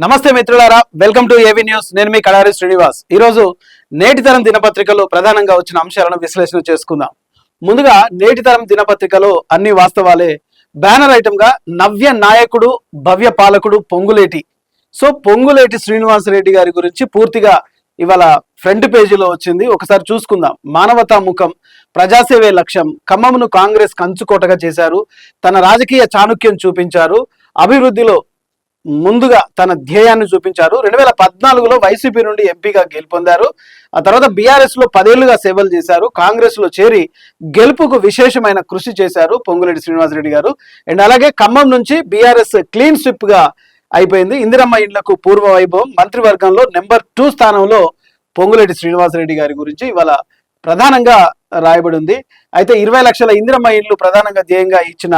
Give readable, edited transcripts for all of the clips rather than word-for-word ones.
నమస్తే మిత్రులారా, welcome to AV news. నేను మీ కడారి శ్రీనివాస్. ఈరోజు నేటి తరం దినపత్రికలో ప్రధానంగా వచ్చిన అంశాలను విశ్లేషణ చేసుకుందాం. ముందుగా నేటి తరం దినపత్రికలో అన్ని వాస్తవాలే. బ్యానర్ ఐటమ్ గా నవ్య నాయకుడు భవ్య పాలకుడు పొంగులేటి. సో పొంగులేటి శ్రీనివాసరెడ్డి గారి గురించి పూర్తిగా ఇవాళ ఫ్రంట్ పేజీలో వచ్చింది. ఒకసారి చూసుకుందాం. మానవతా ముఖం, ప్రజాసేవే లక్ష్యం, ఖమ్మంను కాంగ్రెస్ కంచుకోటగా చేశారు, తన రాజకీయ చాణుక్యం చూపించారు, అభివృద్ధిలో ముందుగా తన ధ్యేయాన్ని చూపించారు. 2014లో వైసీపీ నుండి ఎంపీగా గెలుపొందారు. ఆ తర్వాత బీఆర్ఎస్ లో 10 ఏళ్లుగా సేవలు చేశారు. కాంగ్రెస్ లో చేరి గెలుపుకు విశేషమైన కృషి చేశారు పొంగులేటి శ్రీనివాసరెడ్డి గారు. అండ్ అలాగే ఖమ్మం నుంచి బీఆర్ఎస్ క్లీన్ స్విప్ గా అయిపోయింది. ఇందిరమ్మ ఇండ్లకు పూర్వ వైభవం, మంత్రివర్గంలో నెంబర్ 2 స్థానంలో పొంగులేటి శ్రీనివాసరెడ్డి గారి గురించి ఇవాళ ప్రధానంగా రాయబడి ఉంది. అయితే 20 లక్షల ఇందిరమ్మ ఇండ్లు ప్రధానంగా ధ్యేయంగా ఇచ్చిన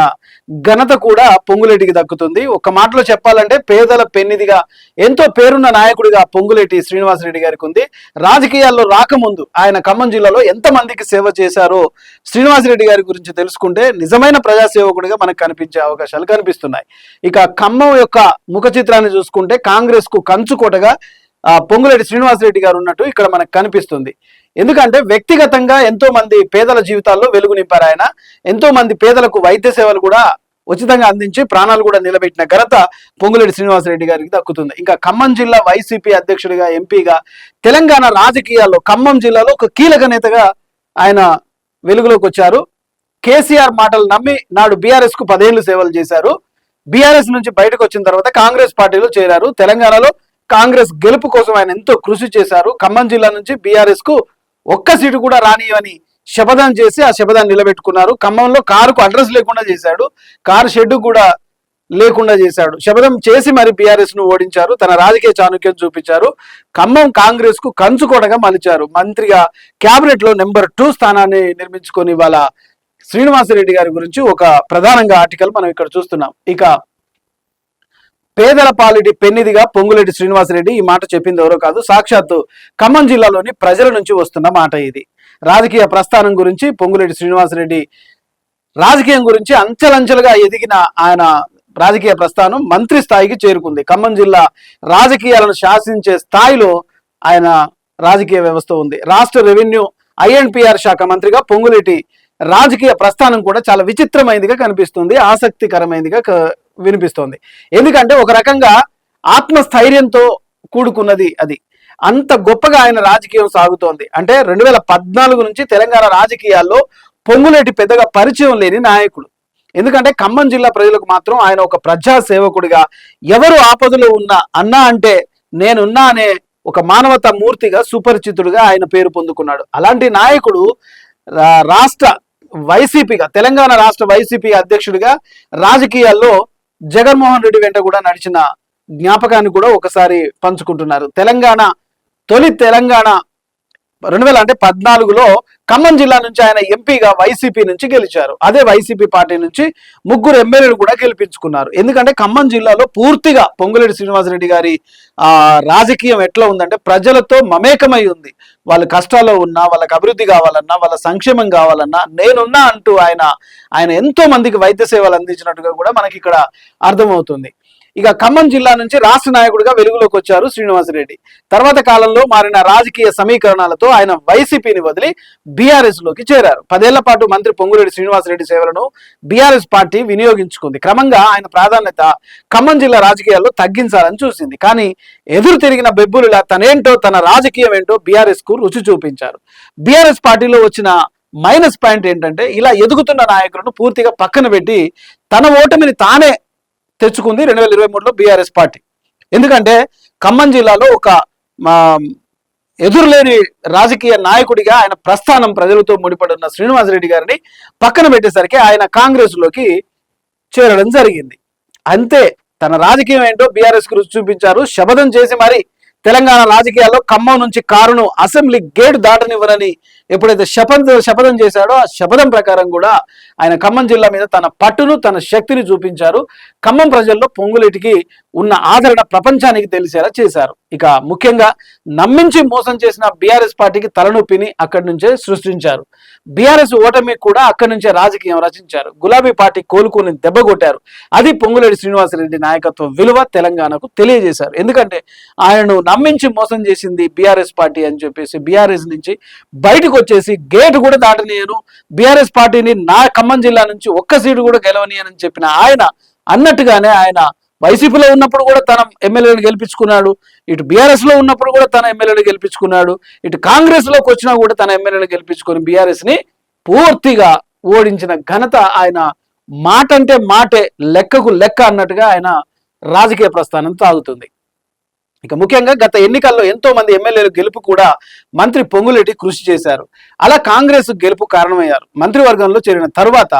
ఘనత కూడా పొంగులేటికి దక్కుతుంది. ఒక మాటలో చెప్పాలంటే పేదల పెన్నిదిగా ఎంతో పేరున్న నాయకుడిగా పొంగులేటి శ్రీనివాసరెడ్డి గారికి ఉంది. రాజకీయాల్లో రాకముందు ఆయన ఖమ్మం జిల్లాలో ఎంతమందికి సేవ చేశారో శ్రీనివాసరెడ్డి గారి గురించి తెలుసుకుంటే నిజమైన ప్రజాసేవకుడిగా మనకు కనిపించే అవకాశాలు కనిపిస్తున్నాయి. ఇక ఖమ్మం యొక్క ముఖ చిత్రాన్ని చూసుకుంటే కాంగ్రెస్ కు కంచుకోటగా పొంగులేటి శ్రీనివాసరెడ్డి గారు ఉన్నట్టు ఇక్కడ మనకు కనిపిస్తుంది. ఎందుకంటే వ్యక్తిగతంగా ఎంతో మంది పేదల జీవితాల్లో వెలుగు నింపారు ఆయన. ఎంతో మంది పేదలకు వైద్య సేవలు కూడా ఉచితంగా అందించి ప్రాణాలు కూడా నిలబెట్టిన ఘనత పొంగులేటి శ్రీనివాసరెడ్డి గారికి దక్కుతుంది. ఇంకా ఖమ్మం జిల్లా వైసీపీ అధ్యక్షుడిగా, ఎంపీగా, తెలంగాణ రాజకీయాల్లో ఖమ్మం జిల్లాలో ఒక కీలక నేతగా ఆయన వెలుగులోకి వచ్చారు. కేసీఆర్ మాటలు నమ్మి నాడు బీఆర్ఎస్ కు 10 ఏళ్లు సేవలు చేశారు. బీఆర్ఎస్ నుంచి బయటకు వచ్చిన తర్వాత కాంగ్రెస్ పార్టీలో చేరారు. తెలంగాణలో కాంగ్రెస్ గెలుపు కోసం ఆయన ఎంతో కృషి చేశారు. ఖమ్మం జిల్లా నుంచి బీఆర్ఎస్ కు ఒక్క సీటు కూడా రానియని శపథం చేసి ఆ శపథాన్ని నిలబెట్టుకున్నారు. ఖమ్మంలో కారుకు అడ్రస్ లేకుండా చేశాడు, కారు షెడ్ కూడా లేకుండా చేశాడు. శపథం చేసి మరి బీఆర్ఎస్ ను ఓడించారు, తన రాజకీయ చాణుక్యం చూపించారు. ఖమ్మం కాంగ్రెస్ కు కంచుకోటగా మలిచారు. మంత్రిగా క్యాబినెట్ లో నెంబర్ 2 స్థానాన్ని నిర్మించుకొని ఇవాళ శ్రీనివాసరెడ్డి గారి గురించి ఒక ప్రధానంగా ఆర్టికల్ మనం ఇక్కడ చూస్తున్నాం. ఇక పేదల పాలిటి పెన్నిదిగా పొంగులేటి శ్రీనివాసరెడ్డి ఈ మాట చెప్పింది ఎవరో కాదు, సాక్షాత్తు ఖమ్మం జిల్లాలోని ప్రజల నుంచి వస్తున్న మాట ఇది. రాజకీయ ప్రస్థానం గురించి పొంగులేటి శ్రీనివాసరెడ్డి రాజకీయం గురించి అంచెలంచెలుగా ఎదిగిన ఆయన రాజకీయ ప్రస్థానం మంత్రి స్థాయికి చేరుకుంది. ఖమ్మం జిల్లా రాజకీయాలను శాసించే స్థాయిలో ఆయన రాజకీయ వ్యవస్థ ఉంది. రాష్ట్ర రెవెన్యూ ఐఎన్పిఆర్ శాఖ మంత్రిగా పొంగులేటి రాజకీయ ప్రస్థానం కూడా చాలా విచిత్రమైనదిగా కనిపిస్తుంది, ఆసక్తికరమైనదిగా వినిపిస్తోంది. ఎందుకంటే ఒక రకంగా ఆత్మస్థైర్యంతో కూడుకున్నది అది. అంత గొప్పగా ఆయన రాజకీయం సాగుతోంది. అంటే 2014 నుంచి తెలంగాణ రాజకీయాల్లో పొంగులేటి పెద్దగా పరిచయం లేని నాయకుడు. ఎందుకంటే ఖమ్మం జిల్లా ప్రజలకు మాత్రం ఆయన ఒక ప్రజా సేవకుడిగా, ఎవరు ఆపదలో ఉన్నా అన్నా అంటే నేనున్నా అనే ఒక మానవతా మూర్తిగా సుపరిచితుడిగా ఆయన పేరు పొందుకున్నాడు. అలాంటి నాయకుడు రాష్ట్ర వైసీపీగా, తెలంగాణ రాష్ట్ర వైసీపీ అధ్యక్షుడిగా రాజకీయాల్లో జగన్మోహన్ రెడ్డి వెంట కూడా నడిచిన జ్ఞాపకాన్ని కూడా ఒకసారి పంచుకుంటున్నారు. తొలి తెలంగాణ 2014లో ఖమ్మం జిల్లా నుంచి ఆయన ఎంపీగా వైసీపీ నుంచి గెలిచారు. అదే వైసీపీ పార్టీ నుంచి 3 ఎమ్మెల్యేలు కూడా గెలిపించుకున్నారు. ఎందుకంటే ఖమ్మం జిల్లాలో పూర్తిగా పొంగులేటి శ్రీనివాసరెడ్డి గారి రాజకీయం ఎట్లా ఉందంటే ప్రజలతో మమేకమై ఉంది. వాళ్ళ కష్టాల్లో ఉన్నా, వాళ్ళకి అభివృద్ధి కావాలన్నా, వాళ్ళ సంక్షేమం కావాలన్నా నేనున్నా అంటూ ఆయన ఎంతో మందికి వైద్య సేవలు అందించినట్టుగా కూడా మనకి ఇక్కడ అర్థమవుతుంది. ఇక ఖమ్మం జిల్లా నుంచి రాష్ట్ర నాయకుడిగా వెలుగులోకి వచ్చారు శ్రీనివాసరెడ్డి. తర్వాత కాలంలో మారిన రాజకీయ సమీకరణాలతో ఆయన వైసీపీని వదిలి బీఆర్ఎస్ లోకి చేరారు. 10 ఏళ్ల పాటు మంత్రి పొంగులేటి శ్రీనివాసరెడ్డి సేవలను బీఆర్ఎస్ పార్టీ వినియోగించుకుంది. క్రమంగా ఆయన ప్రాధాన్యత ఖమ్మం జిల్లా రాజకీయాల్లో తగ్గించాలని చూసింది. కానీ ఎదురు తిరిగిన బెబ్బులిలా తనేంటో, తన రాజకీయం ఏంటో బీఆర్ఎస్ కు రుచి చూపించారు. బీఆర్ఎస్ పార్టీలో వచ్చిన మైనస్ పాయింట్ ఏంటంటే ఇలా ఎదుగుతున్న నాయకులను పూర్తిగా పక్కన పెట్టి తన ఓటమిని తానే తెచ్చుకుంది 2023లో బీఆర్ఎస్ పార్టీ. ఎందుకంటే ఖమ్మం జిల్లాలో ఒక ఎదురులేని రాజకీయ నాయకుడిగా ఆయన ప్రస్థానం ప్రజలతో ముడిపడి ఉన్న శ్రీనివాసరెడ్డి గారిని పక్కన పెట్టేసరికి ఆయన కాంగ్రెస్ లోకి చేరడం జరిగింది. అంతే, తన రాజకీయం ఏంటో బీఆర్ఎస్ కు రుచి చూపించారు. శపథం చేసి మరి తెలంగాణ రాజకీయాల్లో ఖమ్మం నుంచి కారును అసెంబ్లీ గేటు దాటనివ్వరని ఎప్పుడైతే శపథం చేశాడో ఆ శపథం ప్రకారం కూడా ఆయన ఖమ్మం జిల్లా మీద తన పట్టును, తన శక్తిని చూపించారు. ఖమ్మం ప్రజల్లో పొంగులేటికి ఉన్న ఆదరణ ప్రపంచానికి తెలిసేలా చేశారు. ఇక ముఖ్యంగా నమ్మించి మోసం చేసిన బీఆర్ఎస్ పార్టీకి తలనొప్పిని అక్కడి నుంచే సృష్టించారు. బీఆర్ఎస్ ఓటమి కూడా అక్కడి నుంచే రాజకీయం రచించారు. గులాబీ పార్టీ కోలుకొని దెబ్బకొట్టారు. అది పొంగులేటి శ్రీనివాసరెడ్డి నాయకత్వం విలువ తెలంగాణకు తెలియజేశారు. ఎందుకంటే ఆయనను నమ్మించి మోసం చేసింది బీఆర్ఎస్ పార్టీ అని చెప్పేసి బీఆర్ఎస్ నుంచి బయటకు వచ్చేసి గేటు కూడా దాటనీయను, బీఆర్ఎస్ పార్టీని నా ఖమ్మం జిల్లా నుంచి ఒక్క సీటు కూడా గెలవనీయని చెప్పిన ఆయన అన్నట్టుగానే ఆయన వైసీపీలో ఉన్నప్పుడు కూడా తన ఎమ్మెల్యేలు గెలిపించుకున్నాడు, ఇటు బీఆర్ఎస్ లో ఉన్నప్పుడు కూడా తన ఎమ్మెల్యేలు గెలిపించుకున్నాడు, ఇటు కాంగ్రెస్ లోకి వచ్చినా కూడా తన ఎమ్మెల్యేలు గెలిపించుకొని బీఆర్ఎస్ ని పూర్తిగా ఓడించిన ఘనత ఆయన. మాట అంటే మాటే, లెక్కకు లెక్క అన్నట్టుగా ఆయన రాజకీయ ప్రస్థానం సాగుతుంది. ఇక ముఖ్యంగా గత ఎన్నికల్లో ఎంతో మంది ఎమ్మెల్యేలు గెలుపు కూడా మంత్రి పొంగులేటి కృషి చేశారు. అలా కాంగ్రెస్ గెలుపు కారణమయ్యారు. మంత్రివర్గంలో చేరిన తరువాత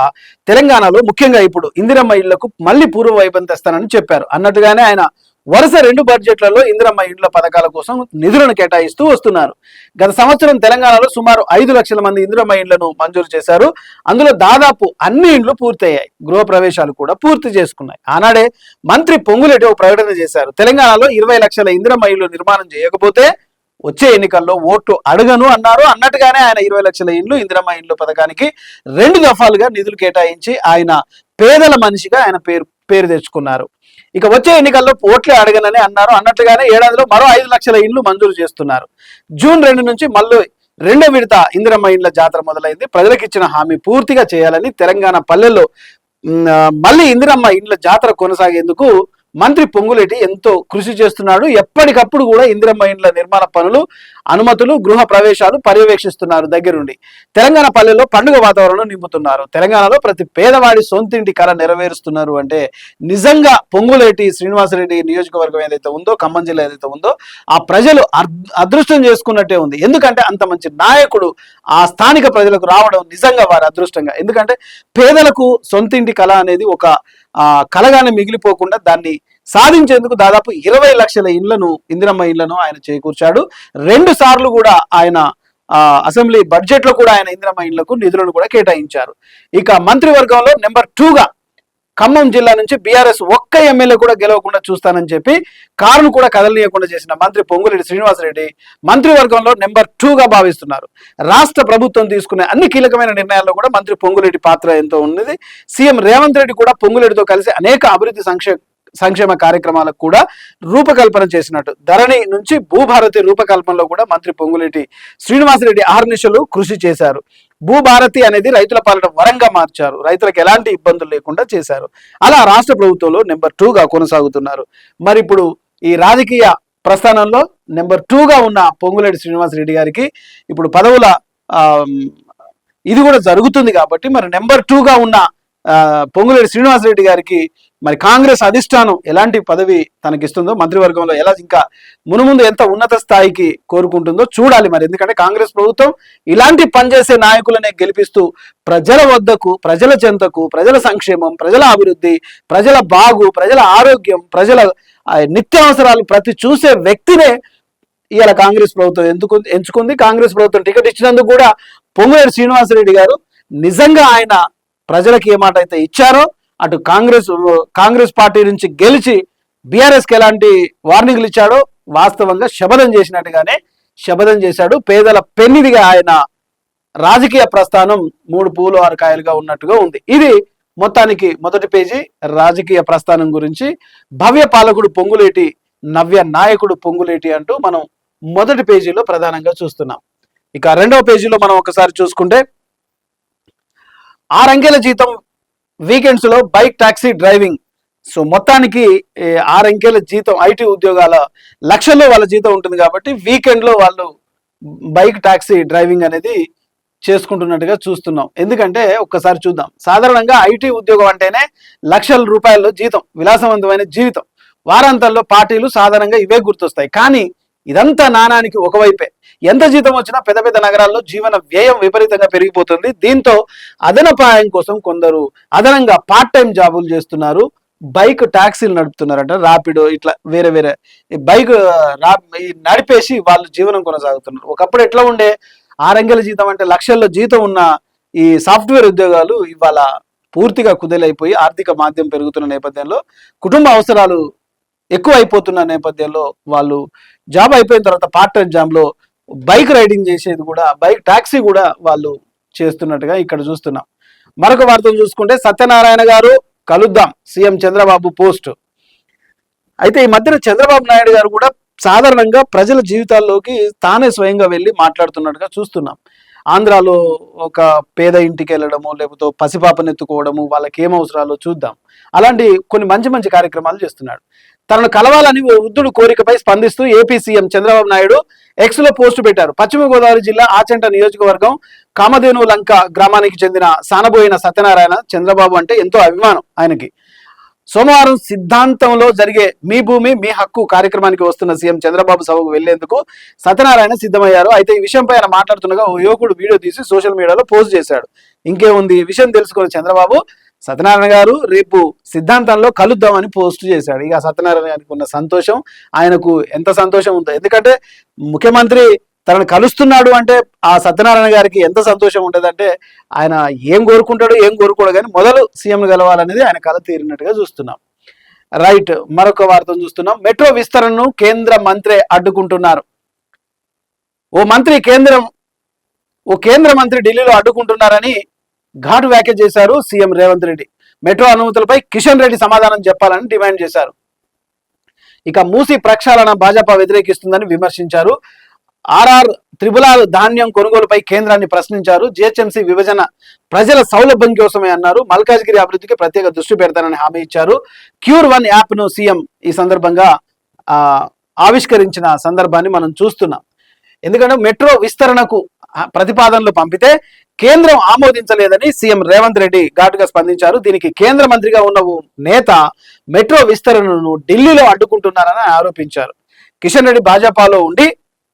తెలంగాణలో ముఖ్యంగా ఇప్పుడు ఇందిరమ్మ ఇళ్లకు మళ్ళీ పూర్వ వైభవం తెస్తానని చెప్పారు. అన్నట్టుగానే ఆయన వరుస 2 బడ్జెట్లలో ఇందిరమ్మ ఇండ్ల పథకాల కోసం నిధులను కేటాయిస్తూ వస్తున్నారు. గత సంవత్సరం తెలంగాణలో సుమారు 5 లక్షల మంది ఇందిరమ్మ ఇండ్లను మంజూరు చేశారు. అందులో దాదాపు అన్ని ఇండ్లు పూర్తయ్యాయి, గృహ ప్రవేశాలు కూడా పూర్తి చేసుకున్నాయి. ఆనాడే మంత్రి పొంగులేటి ఒక ప్రకటన చేశారు. తెలంగాణలో 20 లక్షల ఇందిరమ్మ ఇండ్లు నిర్మాణం చేయకపోతే వచ్చే ఎన్నికల్లో ఓట్లు అడగను అన్నారు. అన్నట్టుగానే ఆయన 20 లక్షల ఇండ్లు ఇందిరమ్మ ఇండ్లు పథకానికి 2 దఫాలుగా నిధులు కేటాయించి ఆయన పేదల మనిషిగా ఆయన పేరు తెచ్చుకున్నారు. ఇక వచ్చే ఎన్నికల్లో ఓట్లే అడగనని అన్నారు. అన్నట్టుగానే ఏడాదిలో మరో 5 లక్షల ఇండ్లు మంజూరు చేస్తున్నారు. జూన్ 2 నుంచి మళ్ళీ 2వ విడత ఇందిరమ్మ ఇండ్ల జాతర మొదలైంది. ప్రజలకు ఇచ్చిన హామీ పూర్తిగా చేయాలని తెలంగాణ పల్లెల్లో మళ్ళీ ఇందిరమ్మ ఇండ్ల జాతర కొనసాగేందుకు మంత్రి పొంగులేటి ఎంతో కృషి చేస్తున్నాడు. ఎప్పటికప్పుడు కూడా ఇందిరమ్మ ఇండ్ల నిర్మాణ పనులు, అనుమతులు, గృహ ప్రవేశాలు పర్యవేక్షిస్తున్నారు దగ్గరుండి. తెలంగాణ పల్లెల్లో పండుగ వాతావరణం నింపుతున్నారు. తెలంగాణలో ప్రతి పేదవాడి సొంతింటి కళ నెరవేరుస్తున్నారు. అంటే నిజంగా పొంగులేటి శ్రీనివాసరెడ్డి నియోజకవర్గం ఏదైతే ఉందో, ఖమ్మం జిల్లా ఏదైతే ఉందో, ఆ ప్రజలు అదృష్టం చేసుకున్నట్టే ఉంది. ఎందుకంటే అంత మంచి నాయకుడు ఆ స్థానిక ప్రజలకు రావడం నిజంగా వారి అదృష్టంగా. ఎందుకంటే పేదలకు సొంతింటి కళ అనేది ఒక కలగానే మిగిలిపోకుండా దాన్ని సాధించేందుకు దాదాపు 20 లక్షల ఇండ్లను, ఇందిరమ్మ ఇండ్లను ఆయన చేకూర్చాడు. 2 సార్లు కూడా ఆయన అసెంబ్లీ బడ్జెట్ లో కూడా ఆయన ఇందిరమ్మ ఇండ్లకు నిధులను కూడా కేటాయించారు. ఇక మంత్రివర్గంలో నెంబర్ 2గా ఖమ్మం జిల్లా నుంచి బీఆర్ఎస్ ఒక్క ఎమ్మెల్యే కూడా గెలవకుండా చూస్తానని చెప్పి కారును కూడా కదలనీయకుండా చేసిన మంత్రి పొంగులేటి శ్రీనివాసరెడ్డి మంత్రివర్గంలో నెంబర్ 2గా భావిస్తున్నారు. రాష్ట్ర ప్రభుత్వం తీసుకునే అన్ని కీలకమైన నిర్ణయాల్లో కూడా మంత్రి పొంగులేటి పాత్ర ఎంతో ఉన్నది. సీఎం రేవంత్ రెడ్డి కూడా పొంగులేటితో కలిసి అనేక అభివృద్ధి సంక్షేమ కార్యక్రమాలకు కూడా రూపకల్పన చేసినట్టు. ధరణి నుంచి భూభారతి రూపకల్పనలో కూడా మంత్రి పొంగులేటి శ్రీనివాసరెడ్డి అహర్నిశలు కృషి చేశారు. భూభారతి అనేది రైతుల పాలన వరంగా మార్చారు. రైతులకు ఎలాంటి ఇబ్బందులు లేకుండా చేశారు. అలా రాష్ట్ర ప్రభుత్వంలో నెంబర్ 2గా కొనసాగుతున్నారు. మరి ఇప్పుడు ఈ రాజకీయ ప్రస్థానంలో నెంబర్ 2గా ఉన్న పొంగులేటి శ్రీనివాసరెడ్డి గారికి ఇప్పుడు పదవుల ఇది కూడా జరుగుతుంది. కాబట్టి మరి నెంబర్ 2గా ఉన్న పొంగులేటి శ్రీనివాసరెడ్డి గారికి మరి కాంగ్రెస్ అధిష్టానం ఎలాంటి పదవి తనకిస్తుందో, మంత్రివర్గంలో ఎలా ఇంకా మునుముందు ఎంత ఉన్నత స్థాయికి కోరుకుంటుందో చూడాలి మరి. ఎందుకంటే కాంగ్రెస్ ప్రభుత్వం ఇలాంటి పనిచేసే నాయకులనే గెలిపిస్తూ ప్రజల వద్దకు, ప్రజల చెంతకు, ప్రజల సంక్షేమం, ప్రజల అభివృద్ధి, ప్రజల బాగు, ప్రజల ఆరోగ్యం, ప్రజల నిత్యావసరాలు ప్రతి చూసే వ్యక్తినే ఇవాళ కాంగ్రెస్ ప్రభుత్వం ఎంచుకుంది. కాంగ్రెస్ ప్రభుత్వం టికెట్ ఇచ్చినందుకు కూడా పొంగులేటి శ్రీనివాసరెడ్డి గారు నిజంగా ఆయన ప్రజలకు ఏ మాట అయితే ఇచ్చారో, అటు కాంగ్రెస్ పార్టీ నుంచి గెలిచి బీఆర్ఎస్కి ఎలాంటి వార్నింగ్లు ఇచ్చాడో వాస్తవంగా శపథం చేసినట్టుగానే శపథం చేశాడు. పేదల పెన్నిదిగా ఆయన రాజకీయ ప్రస్థానం 3 పూలు 6 కాయలుగా ఉన్నట్టుగా ఉంది. ఇది మొత్తానికి మొదటి పేజీ రాజకీయ ప్రస్థానం గురించి. భవ్య పాలకుడు పొంగులేటి, నవ్య నాయకుడు పొంగులేటి అంటూ మనం మొదటి పేజీలో ప్రధానంగా చూస్తున్నాం. ఇక 2వ పేజీలో మనం ఒకసారి చూసుకుంటే 6 అంకెల జీతం వీకెండ్స్ లో బైక్ టాక్సీ డ్రైవింగ్. సో మొత్తానికి 6 అంకెల జీతం, ఐటీ ఉద్యోగాల లక్షల్లో వాళ్ళ జీతం ఉంటుంది కాబట్టి వీకెండ్ లో వాళ్ళు బైక్ టాక్సీ డ్రైవింగ్ అనేది చేసుకుంటున్నట్టుగా చూస్తున్నాం. ఎందుకంటే ఒక్కసారి చూద్దాం. సాధారణంగా ఐటీ ఉద్యోగం అంటేనే లక్షల రూపాయల్లో జీతం, విలాసవంతమైన జీవితం. వారాంతాల్లో పార్టీలు సాధారణంగా ఇవే గుర్తొస్తాయి. కానీ ఇదంతా నాణానికి ఒకవైపే. ఎంత జీతం వచ్చినా పెద్ద పెద్ద నగరాల్లో జీవన వ్యయం విపరీతంగా పెరిగిపోతుంది. దీంతో అదనపాయం కోసం కొందరు అదనంగా పార్ట్ టైం జాబులు చేస్తున్నారు. బైక్ టాక్సీలు నడుపుతున్నారంట, ర్యాపిడో, ఇట్లా వేరే వేరే బైక్ నడిపేసి వాళ్ళు జీవనం కొనసాగుతున్నారు. ఒకప్పుడు ఎట్లా ఉండే, 6 అంకెల జీతం అంటే లక్షల్లో జీతం ఉన్న ఈ సాఫ్ట్వేర్ ఉద్యోగాలు ఇవాళ పూర్తిగా కుదేలైపోయి ఆర్థిక మాధ్యం పెరుగుతున్న నేపథ్యంలో కుటుంబ అవసరాలు ఎక్కువ అయిపోతున్న నేపథ్యంలో వాళ్ళు జాబ్ అయిపోయిన తర్వాత పార్ట్ టైం జాబ్లో బైక్ రైడింగ్ చేసేది కూడా, బైక్ టాక్సీ కూడా వాళ్ళు చేస్తున్నట్టుగా ఇక్కడ చూస్తున్నాం. మరొక వార్తను చూసుకుంటే సత్యనారాయణ గారు కలుద్దాం సీఎం చంద్రబాబు పోస్ట్. అయితే ఈ మధ్యన చంద్రబాబు నాయుడు గారు కూడా సాధారణంగా ప్రజల జీవితాల్లోకి తానే స్వయంగా వెళ్ళి మాట్లాడుతున్నట్టుగా చూస్తున్నాం. ఆంధ్రాలో ఒక పేద ఇంటికి వెళ్ళడము, లేకపోతే పసిపాపను ఎత్తుకోవడము, వాళ్ళకి ఏం అవసరాలో చూద్దాం, అలాంటి కొన్ని మంచి మంచి కార్యక్రమాలు చేస్తున్నాడు. తనను కలవాలని ఓ వృద్ధుడు కోరికపై స్పందిస్తూ AP CM Chandrababu Naidu X లో పోస్టు పెట్టారు. పశ్చిమ గోదావరి జిల్లా ఆచంట నియోజకవర్గం కామధేను లంక గ్రామానికి చెందిన సానబోయిన సత్యనారాయణ చంద్రబాబు అంటే ఎంతో అభిమానం ఆయనకి. సోమవారం సిద్ధాంతంలో జరిగే మీ భూమి మీ హక్కు కార్యక్రమానికి వస్తున్న సీఎం చంద్రబాబు సభకు వెళ్లేందుకు సత్యనారాయణ సిద్ధమయ్యారు. అయితే ఈ విషయంపై ఆయన మాట్లాడుతుండగా ఓ యువకుడు వీడియో తీసి సోషల్ మీడియాలో పోస్ట్ చేశాడు. ఇంకేముంది, ఈ విషయం తెలుసుకున్న చంద్రబాబు సత్యనారాయణ గారు రేపు సిద్ధాంతంలో కలుద్దామని పోస్ట్ చేశాడు. ఇక సత్యనారాయణ గారికి ఉన్న సంతోషం, ఆయనకు ఎంత సంతోషం ఉందో, ఎందుకంటే ముఖ్యమంత్రి తనను కలుస్తున్నాడు అంటే ఆ సత్యనారాయణ గారికి ఎంత సంతోషం ఉంటుంది అంటే, ఆయన ఏం కోరుకుంటాడు ఏం కోరుకోడు కానీ మొదలు సీఎం కలవాలనేది ఆయన కల తీరినట్టుగా చూస్తున్నాం. రైట్, మరొక వార్తను చూస్తున్నాం. మెట్రో విస్తరణను కేంద్ర మంత్రి అడ్డుకుంటున్నారు. కేంద్ర మంత్రి ఢిల్లీలో అడ్డుకుంటున్నారని ఘాటు వ్యాఖ్య చేశారు సీఎం రేవంత్ రెడ్డి. మెట్రో అనుమతులపై కిషన్ రెడ్డి సమాధానం చెప్పాలని డిమాండ్ చేశారు. ఇక మూసీ ప్రక్షాళన భాజపా వ్యతిరేకిస్తుందని విమర్శించారు. త్రిబులార్ ధాన్యం కొనుగోలుపై కేంద్రాన్ని ప్రశ్నించారు. జిహెచ్ఎంసీ విభజన ప్రజల సౌలభ్యం కోసమే అన్నారు. మల్కాజ్గిరి అభివృద్ధికి ప్రత్యేక దృష్టి పెడతానని హామీ ఇచ్చారు. క్యూర్1 యాప్ ను సీఎం ఈ సందర్భంగా ఆవిష్కరించిన సందర్భాన్ని మనం చూస్తున్నాం. ఎందుకంటే మెట్రో విస్తరణకు ప్రతిపాదనలు పంపితే కేంద్రం ఆమోదించలేదని సీఎం రేవంత్ రెడ్డి ఘాటుగా స్పందించారు. దీనికి కేంద్ర మంత్రిగా ఉన్న నేత మెట్రో విస్తరణను ఢిల్లీలో అడ్డుకుంటున్నారని ఆరోపించారు. కిషన్ రెడ్డి భాజపాలో ఉండి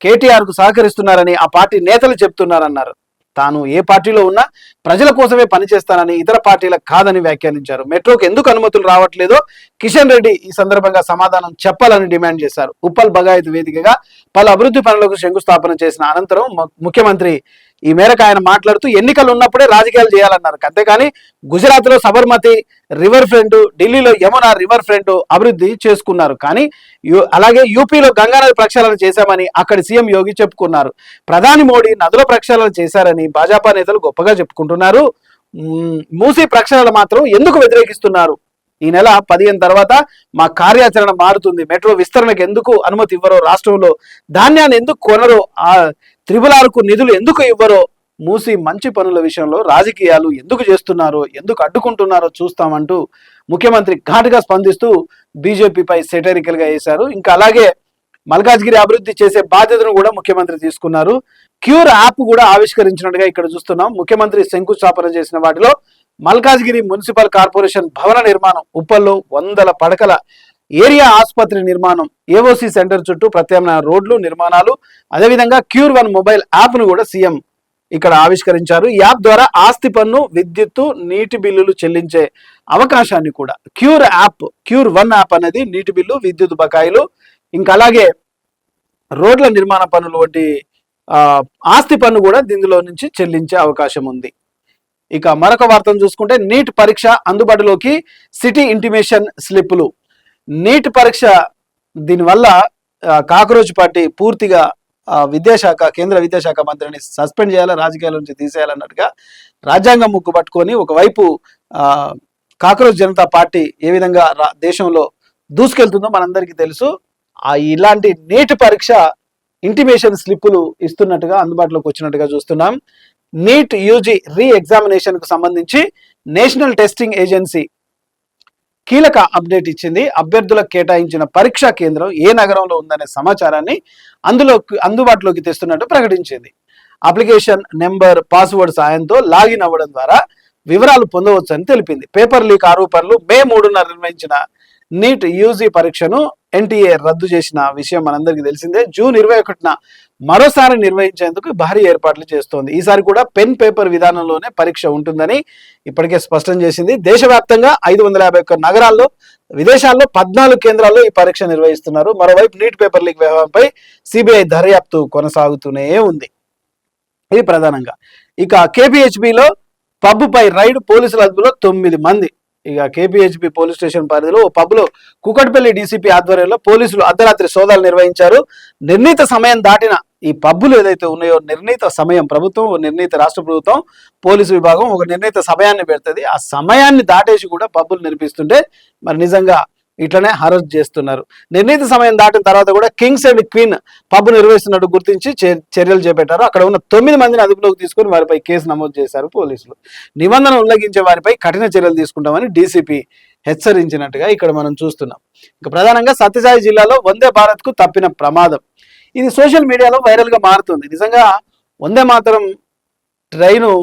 కేటీఆర్ కు సహకరిస్తున్నారని ఆ పార్టీ నేతలు చెప్తున్నారన్నారు. తాను ఏ పార్టీలో ఉన్నా ప్రజల కోసమే పనిచేస్తానని, ఇతర పార్టీలకు కాదని వ్యాఖ్యానించారు. మెట్రోకి ఎందుకు అనుమతులు రావట్లేదో కిషన్ రెడ్డి ఈ సందర్భంగా సమాధానం చెప్పాలని డిమాండ్ చేశారు. ఉప్పల్ బగాయత్ వేదికగా పలు అభివృద్ధి పనులకు శంకుస్థాపన చేసిన అనంతరం ముఖ్యమంత్రి ఈ మేరకు ఆయన మాట్లాడుతూ ఎన్నికలు ఉన్నప్పుడే రాజకీయాలు చేయాలన్నారు. అంతేకాని గుజరాత్ లో సబర్మతి రివర్ ఫ్రంట్, ఢిల్లీలో యమునా రివర్ ఫ్రంట్ అభివృద్ధి చేసుకున్నారు. కానీ అలాగే యూపీలో గంగానది ప్రక్షాళన చేశామని అక్కడి సీఎం యోగి చెప్పుకున్నారు. ప్రధాని మోడీ నదుల ప్రక్షాళన చేశారని భాజపా నేతలు గొప్పగా చెప్పుకుంటున్నారు. మూసీ ప్రక్షాళన మాత్రం ఎందుకు వ్యతిరేకిస్తున్నారు? ఈ నెల 15 తర్వాత మా కార్యాచరణ మారుతుంది. మెట్రో విస్తరణకు ఎందుకు అనుమతి ఇవ్వరో, రాష్ట్రంలో ధాన్యాన్ని ఎందుకు కొనరో, ఆ త్రిబులార్కు నిధులు ఎందుకు ఇవ్వరో, మూసి మంచి పనుల విషయంలో రాజకీయాలు ఎందుకు చేస్తున్నారో, ఎందుకు అడ్డుకుంటున్నారో చూస్తామంటూ ముఖ్యమంత్రి ఘాటుగా స్పందిస్తూ బీజేపీపై సెటరికల్ గా వేశారు. ఇంకా అలాగే మల్కాజ్గిరి అభివృద్ధి చేసే బాధ్యతను కూడా ముఖ్యమంత్రి తీసుకున్నారు. క్యూర్ యాప్ కూడా ఆవిష్కరించినట్టుగా ఇక్కడ చూస్తున్నాం. ముఖ్యమంత్రి శంకుస్థాపన చేసిన వాటిలో మల్కాజ్గిరి మున్సిపల్ కార్పొరేషన్ భవన నిర్మాణం, ఉప్పల్లో 100 పడకల ఏరియా ఆసుపత్రి నిర్మాణం, ఏఓసి సెంటర్ చుట్టూ ప్రత్యామ్నాయ రోడ్లు నిర్మాణాలు, అదేవిధంగా క్యూర్1 మొబైల్ యాప్ ను కూడా సీఎం ఇక్కడ ఆవిష్కరించారు. ఈ యాప్ ద్వారా ఆస్తి పన్ను, విద్యుత్తు, నీటి బిల్లులు చెల్లించే అవకాశాన్ని కూడా క్యూర్1 యాప్ అనేది నీటి బిల్లు, విద్యుత్ బకాయిలు, ఇంకా అలాగే రోడ్ల నిర్మాణ పనులు వంటి ఆస్తి పన్ను కూడా దీనిలో నుంచి చెల్లించే అవకాశం ఉంది. ఇక మరొక వార్తను చూసుకుంటే నీట్ పరీక్ష అందుబాటులోకి సిటీ ఇంటిమేషన్ స్లిప్పులు. నీట్ పరీక్ష దీనివల్ల కాక్రోచ్ పార్టీ పూర్తిగా కేంద్ర విద్యాశాఖ మంత్రిని సస్పెండ్ చేయాలి, రాజకీయాల నుంచి తీసేయాలన్నట్టుగా రాజ్యాంగం ముక్కు పట్టుకొని ఒకవైపు కాక్రోచ్ జనతా పార్టీ ఏ విధంగా దేశంలో దూసుకెళ్తుందో మనందరికీ తెలుసు. ఇలాంటి నీట్ పరీక్ష ఇంటిమేషన్ స్లిప్పులు ఇస్తున్నట్టుగా అందుబాటులోకి వచ్చినట్టుగా చూస్తున్నాం. నీట్ యూజీ రీ ఎగ్జామినేషన్ కు సంబంధించి నేషనల్ టెస్టింగ్ ఏజెన్సీ కీలక అప్డేట్ ఇచ్చింది. అభ్యర్థులకు కేటాయించిన పరీక్షా కేంద్రం ఏ నగరంలో ఉందనే సమాచారాన్ని అందుబాటులోకి తెస్తున్నట్టు ప్రకటించింది. అప్లికేషన్ నెంబర్, పాస్వర్డ్ సాయంతో లాగిన్ అవ్వడం ద్వారా వివరాలు పొందవచ్చు అని తెలిపింది. పేపర్ లీక్ ఆరోపణలు మే 3న నిర్వహించిన నీట్ యూజీ పరీక్షను ఎన్టీఏ రద్దు చేసిన విషయం మనందరికీ తెలిసిందే. జూన్ 21న మరోసారి నిర్వహించేందుకు భారీ ఏర్పాట్లు చేస్తోంది. ఈసారి కూడా పెన్ పేపర్ విధానంలోనే పరీక్ష ఉంటుందని ఇప్పటికే స్పష్టం చేసింది. దేశవ్యాప్తంగా 551 నగరాల్లో, విదేశాల్లో 14 కేంద్రాల్లో ఈ పరీక్ష నిర్వహిస్తున్నారు. మరోవైపు నీట్ పేపర్ లీక్ వ్యవహారంపై సిబిఐ దర్యాప్తు కొనసాగుతూనే ఉంది. ఇది ప్రధానంగా. ఇక కేపీహెచ్బిలో పబ్పై రైడ్, పోలీసుల అదుపులో 9 మంది. ఇక కేపీహెచ్పి పోలీస్ స్టేషన్ పరిధిలో ఓ పబ్లో కూకట్పల్లి డీసీపీ ఆధ్వర్యంలో పోలీసులు అర్ధరాత్రి సోదాలు నిర్వహించారు. నిర్ణీత సమయం దాటిన ఈ పబ్బులు ఏదైతే ఉన్నాయో, నిర్ణీత సమయం ప్రభుత్వం, నిర్ణీత రాష్ట్ర ప్రభుత్వం, పోలీసు విభాగం ఒక నిర్ణీత సమయాన్ని పెడుతుంది. ఆ సమయాన్ని దాటేసి కూడా పబ్బులు నిర్మిస్తుంటే మరి నిజంగా ఇట్లనే అరెస్ట్ చేస్తున్నారు. నిర్ణీత సమయం దాటిన తర్వాత కూడా కింగ్స్ అండ్ క్వీన్ పబ్ నిర్వహిస్తున్నట్టు గుర్తించి చర్యలు చేపట్టారు. అక్కడ ఉన్న 9 మందిని అదుపులోకి తీసుకొని వారిపై కేసు నమోదు చేశారు పోలీసులు. నిబంధన ఉల్లంఘించే వారిపై కఠిన చర్యలు తీసుకుంటామని డీసీపీ హెచ్చరించినట్టుగా ఇక్కడ మనం చూస్తున్నాం. ఇక ప్రధానంగా సత్యసాయి జిల్లాలో వందే భారత్ కు తప్పిన ప్రమాదం ఇది సోషల్ మీడియాలో వైరల్ గా మారుతుంది. నిజంగా వందే మాతరం ట్రైను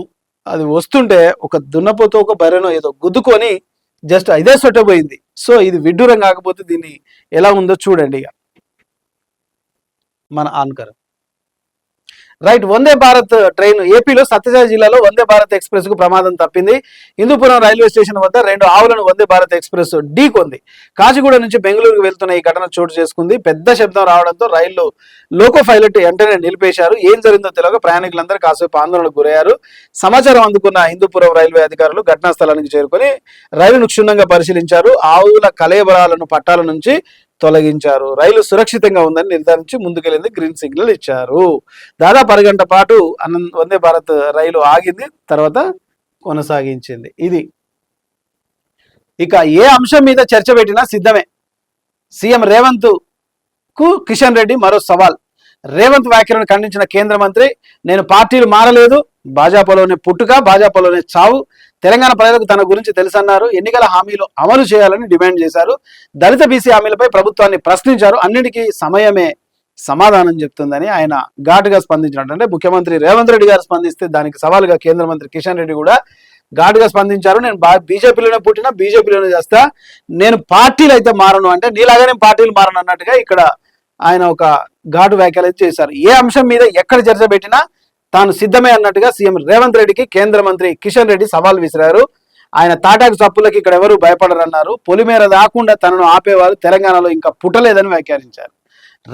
అది వస్తుంటే ఒక దున్నపోతో ఒక బర్రెనో ఏదో గుద్దుకొని జస్ట్ ఇదే సొట్టపోయింది. సో ఇది విడ్డూరం కాకపోతే దీన్ని ఎలా ఉందో చూడండి. ఇక మన ఆన్కర్ రైట్. వందే భారత్ ట్రైన్ ఏపీలో సత్యసాయి జిల్లాలో వందే భారత్ ఎక్స్ప్రెస్ కు ప్రమాదం తప్పింది. హిందూపురం రైల్వే స్టేషన్ వద్ద 2 ఆవులను వందే భారత్ ఎక్స్ప్రెస్ ఢీకొంది. కాచిగూడ నుంచి బెంగళూరుకు వెళ్తున్న ఈ ఘటన చోటు చేసుకుంది. పెద్ద శబ్దం రావడంతో రైలు లోకో పైలట్ వెంటనే నిలిపేశారు. ఏం జరిగిందో తెలియక ప్రయాణికులందరూ కాసేపు ఆందోళనకు గురయ్యారు. సమాచారం అందుకున్న హిందూపురం రైల్వే అధికారులు ఘటనా స్థలానికి చేరుకొని రైలును క్షుణ్ణంగా పరిశీలించారు. ఆవుల కలేబరాలను పట్టాల నుంచి తొలగించారు. రైలు సురక్షితంగా ఉందని నిర్ధారించి ముందుకెళ్ళింది. గ్రీన్ సిగ్నల్ ఇచ్చారు. దాదాపు అరగంట పాటు వందే భారత్ రైలు ఆగింది, తర్వాత కొనసాగించింది. ఇది ఇక ఏ అంశం మీద చర్చ పెట్టినా సిద్ధమే. సీఎం రేవంత్ కు కిషన్ రెడ్డి మరో సవాల్. రేవంత్ వ్యాఖ్యలను ఖండించిన కేంద్ర మంత్రి, నేను పార్టీలు మారలేదు, భాజపాలోనే పుట్టుక, భాజపాలోనే చావు, తెలంగాణ ప్రజలకు తన గురించి తెలుసన్నారు. ఎన్నికల హామీలు అమలు చేయాలని డిమాండ్ చేశారు. దళిత బీసీ హామీలపై ప్రభుత్వాన్ని ప్రశ్నించారు. అన్నిటికీ సమయమే సమాధానం చెప్తుందని ఆయన ఘాటుగా స్పందించినట్టు. అంటే ముఖ్యమంత్రి రేవంత్ రెడ్డి గారు స్పందిస్తే దానికి సవాలుగా కేంద్ర మంత్రి కిషన్ రెడ్డి కూడా ఘాటుగా స్పందించారు. నేను బీజేపీలోనే పుట్టినా, బీజేపీలోనే చేస్తా, నేను పార్టీలు అయితే మారను అంటే నీలాగా నేను పార్టీలు మారను అన్నట్టుగా ఇక్కడ ఆయన ఒక ఘాటు వ్యాఖ్యలు అయితే చేశారు. ఏ అంశం మీద ఎక్కడ చర్చ పెట్టినా తాను సిద్ధమే అన్నట్టుగా సీఎం రేవంత్ రెడ్డికి కేంద్ర మంత్రి కిషన్ రెడ్డి సవాల్ విసిరారు. ఆయన తాటాకు చప్పులకి ఇక్కడ ఎవరు భయపడరన్నారు. పొలిమేర దాకుండా తనను ఆపేవారు తెలంగాణలో ఇంకా పుట్టలేదని వ్యాఖ్యానించారు.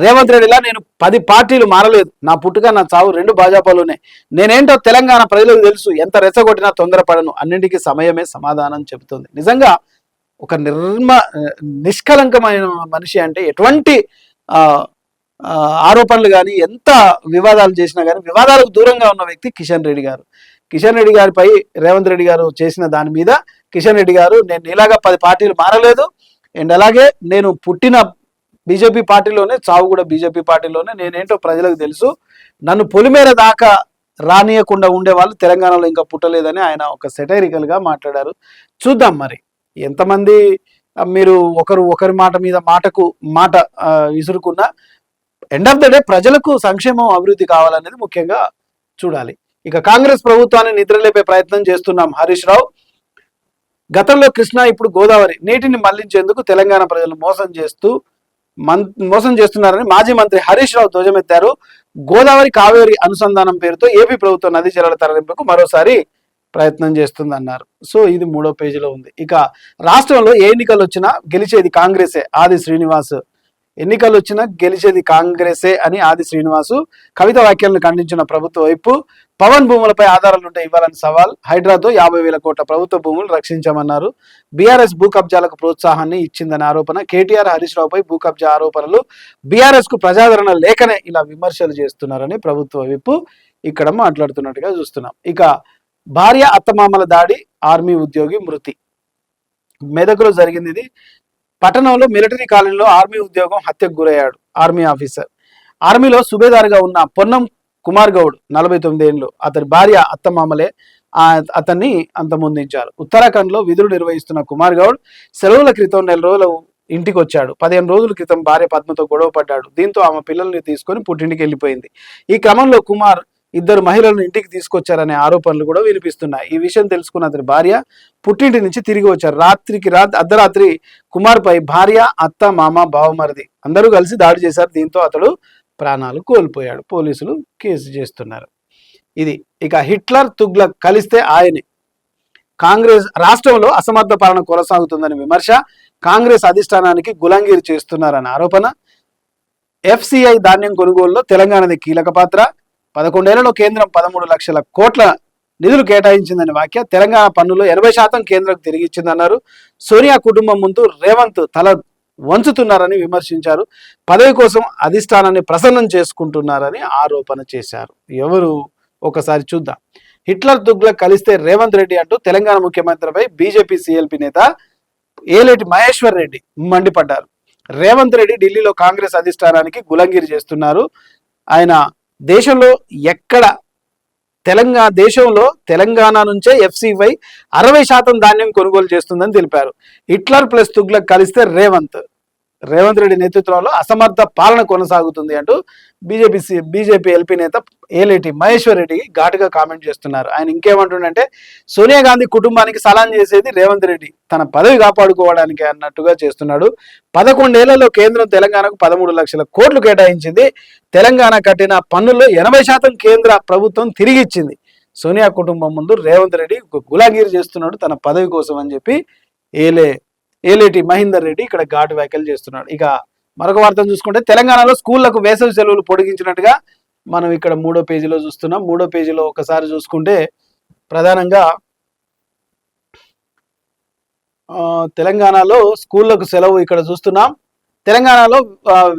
రేవంత్ రెడ్డిలా నేను 10 పార్టీలు మారలేదు, నా పుట్టుక నా చావు 2 భాజపాలోనే, నేనేంటో తెలంగాణ ప్రజలకు తెలుసు, ఎంత రెచ్చగొట్టినా తొందరపడను, అన్నింటికీ సమయమే సమాధానం చెబుతుంది. నిజంగా ఒక నిష్కలంకమైన మనిషి, అంటే ఎటువంటి ఆరోపణలు కానీ ఎంత వివాదాలు చేసినా కానీ వివాదాలకు దూరంగా ఉన్న వ్యక్తి కిషన్ రెడ్డి గారు. కిషన్ రెడ్డి గారిపై రేవంత్ రెడ్డి గారు చేసిన దాని మీద కిషన్ రెడ్డి గారు, నేను ఇలాగా 10 పార్టీలు మారలేదు, అండ్ అలాగే నేను పుట్టిన బీజేపీ పార్టీలోనే, చావు కూడా బీజేపీ పార్టీలోనే, నేనేంటో ప్రజలకు తెలుసు, నన్ను పొలిమేర దాకా రానియకుండా ఉండే వాళ్ళు తెలంగాణలో ఇంకా పుట్టలేదని ఆయన ఒక సెటైరికల్ గా మాట్లాడారు. చూద్దాం మరి ఎంతమంది మీరు ఒకరి మాట మీద మాట విసురుకున్నా ఎండ్ ఆఫ్ ద డే ప్రజలకు సంక్షేమం, అభివృద్ధి కావాలనేది ముఖ్యంగా చూడాలి. ఇక కాంగ్రెస్ ప్రభుత్వాన్ని నిద్రలేపే ప్రయత్నం చేస్తున్నాం హరీష్ రావు. గతంలో కృష్ణా, ఇప్పుడు గోదావరి నీటిని మళ్లించేందుకు తెలంగాణ ప్రజలు మోసం చేస్తున్నారని మాజీ మంత్రి హరీష్ రావు ధ్వజమెత్తారు. గోదావరి కావేరి అనుసంధానం పేరుతో ఏపీ ప్రభుత్వం నదీ జలాల తరలింపుకు మరోసారి ప్రయత్నం చేస్తుందన్నారు. సో ఇది 3వ పేజీలో ఉంది. ఇక రాష్ట్రంలో ఏ ఎన్నికలు వచ్చినా గెలిచేది కాంగ్రెసే, ఆది శ్రీనివాస్. ఎన్నికలు వచ్చినా గెలిచేది కాంగ్రెసే అని ఆది శ్రీనివాసు కవిత వ్యాఖ్యలను ఖండించిన ప్రభుత్వ వైపు. పవన్ భూములపై ఆధారాలుంటే ఇవ్వాలని సవాల్. హైడ్రాతో 50,000 కోట్ల ప్రభుత్వ భూములు రక్షించామన్నారు. బీఆర్ఎస్ భూ కబ్జాలకు ప్రోత్సాహాన్ని ఇచ్చిందని ఆరోపణ. కేటీఆర్, హరీష్ రావుపై భూ కబ్జా ఆరోపణలు. బీఆర్ఎస్ కు ప్రజాదరణ లేకనే ఇలా విమర్శలు చేస్తున్నారని ప్రభుత్వ వైపు ఇక్కడ మాట్లాడుతున్నట్టుగా చూస్తున్నాం. ఇక భార్య అత్తమామల దాడి, ఆర్మీ ఉద్యోగి మృతి. మెదకులో జరిగింది ఇది. పట్టణంలో మిలిటరీ కాలనీలో ఆర్మీ ఉద్యోగం హత్యకు గురయ్యాడు ఆర్మీ ఆఫీసర్. ఆర్మీలో సుబేదారుగా ఉన్న పొన్నం కుమార్ గౌడ్ 49 ఏళ్ళు, అతని భార్య అత్తమామలే అతన్ని అంతమొందించారు. ఉత్తరాఖండ్ లో విధులు నిర్వహిస్తున్న కుమార్ గౌడ్ సెలవుల క్రితం 4 రోజులు ఇంటికి వచ్చాడు. 15 రోజుల క్రితం భార్య పద్మతో గొడవ పడ్డాడు. దీంతో ఆమె పిల్లల్ని తీసుకొని పుట్టింటికి వెళ్ళిపోయింది. ఈ క్రమంలో కుమార్ 2 మహిళలను ఇంటికి తీసుకొచ్చారనే ఆరోపణలు కూడా వినిపిస్తున్నాయి. ఈ విషయం తెలుసుకున్న అతని భార్య పుట్టింటి నుంచి తిరిగి వచ్చారు. అర్ధరాత్రి కుమార్ పై భార్య, అత్త, మామ, బావమరిది అందరూ కలిసి దాడి చేశారు. దీంతో అతడు ప్రాణాలు కోల్పోయాడు. పోలీసులు కేసు చేస్తున్నారు. ఇది. ఇక హిట్లర్, తుగ్లక్ కలిస్తే ఆయనే. కాంగ్రెస్ రాష్ట్రంలో అసమర్థ పాలన కొనసాగుతుందని విమర్శ. కాంగ్రెస్ అధిష్టానానికి గులాంగిరి చేస్తున్నారని ఆరోపణ. FCI ధాన్యం కొనుగోలులో తెలంగాణది కీలక పాత్ర. 11 ఏళ్లలో కేంద్రం 13 లక్షల కోట్ల నిధులు కేటాయించిందని వ్యాఖ్య. తెలంగాణ పన్నులో 80% కేంద్రం తిరిగి ఇచ్చిందన్నారు. సోనియా కుటుంబం ముందు రేవంత్ తల వంచుతున్నారని విమర్శించారు. పదవి కోసం అధిష్టానాన్ని ప్రసన్నం చేసుకుంటున్నారని ఆరోపణ చేశారు. ఎవరు ఒకసారి చూద్దాం. హిట్లర్ తుగ్లక్ కలిస్తే రేవంత్ రెడ్డి అంటూ తెలంగాణ ముఖ్యమంత్రిపై బీజేపీ సీఎల్పీ నేత ఏలేటి మహేశ్వర్ రెడ్డి మండిపడ్డారు. రేవంత్ రెడ్డి ఢిల్లీలో కాంగ్రెస్ అధిష్టానానికి గులంగిరి చేస్తున్నారు. ఆయన దేశంలో ఎక్కడ తెలంగాణ నుంచే ఎఫ్సివై 60% ధాన్యం కొనుగోలు చేస్తుందని తెలిపారు. హిట్లర్ ప్లస్ తుగ్లక్ కలిస్తే రేవంత్ రెడ్డి నేతృత్వంలో అసమర్థ పాలన కొనసాగుతుంది అంటూ బీజేపీ ఎల్పీ నేత ఏలేటి మహేశ్వర్ రెడ్డి ఘాటుగా కామెంట్ చేస్తున్నారు. ఆయన ఇంకేమంటుండంటే, సోనియా గాంధీ కుటుంబానికి సలాం చేసేది రేవంత్ రెడ్డి తన పదవి కాపాడుకోవడానికి అన్నట్టుగా చేస్తున్నాడు. 11 ఏళ్లలో కేంద్రం తెలంగాణకు 13 లక్షల కోట్లు కేటాయించింది. తెలంగాణ కట్టిన పన్నుల్లో 80% కేంద్ర ప్రభుత్వం తిరిగి ఇచ్చింది. సోనియా కుటుంబం ముందు రేవంత్ రెడ్డి గులాగిరి చేస్తున్నాడు తన పదవి కోసం అని చెప్పి ఏలేటి మహేందర్ రెడ్డి ఇక్కడ ఘాటు వ్యాఖ్యలు చేస్తున్నాడు. ఇక మరొక వార్తను చూసుకుంటే, తెలంగాణలో స్కూళ్లకు వేసవి సెలవులు పొడిగించినట్టుగా మనం ఇక్కడ 3వ పేజీలో చూస్తున్నాం. 3వ పేజీలో ఒకసారి చూసుకుంటే ప్రధానంగా తెలంగాణలో స్కూళ్లకు సెలవు ఇక్కడ చూస్తున్నాం. తెలంగాణలో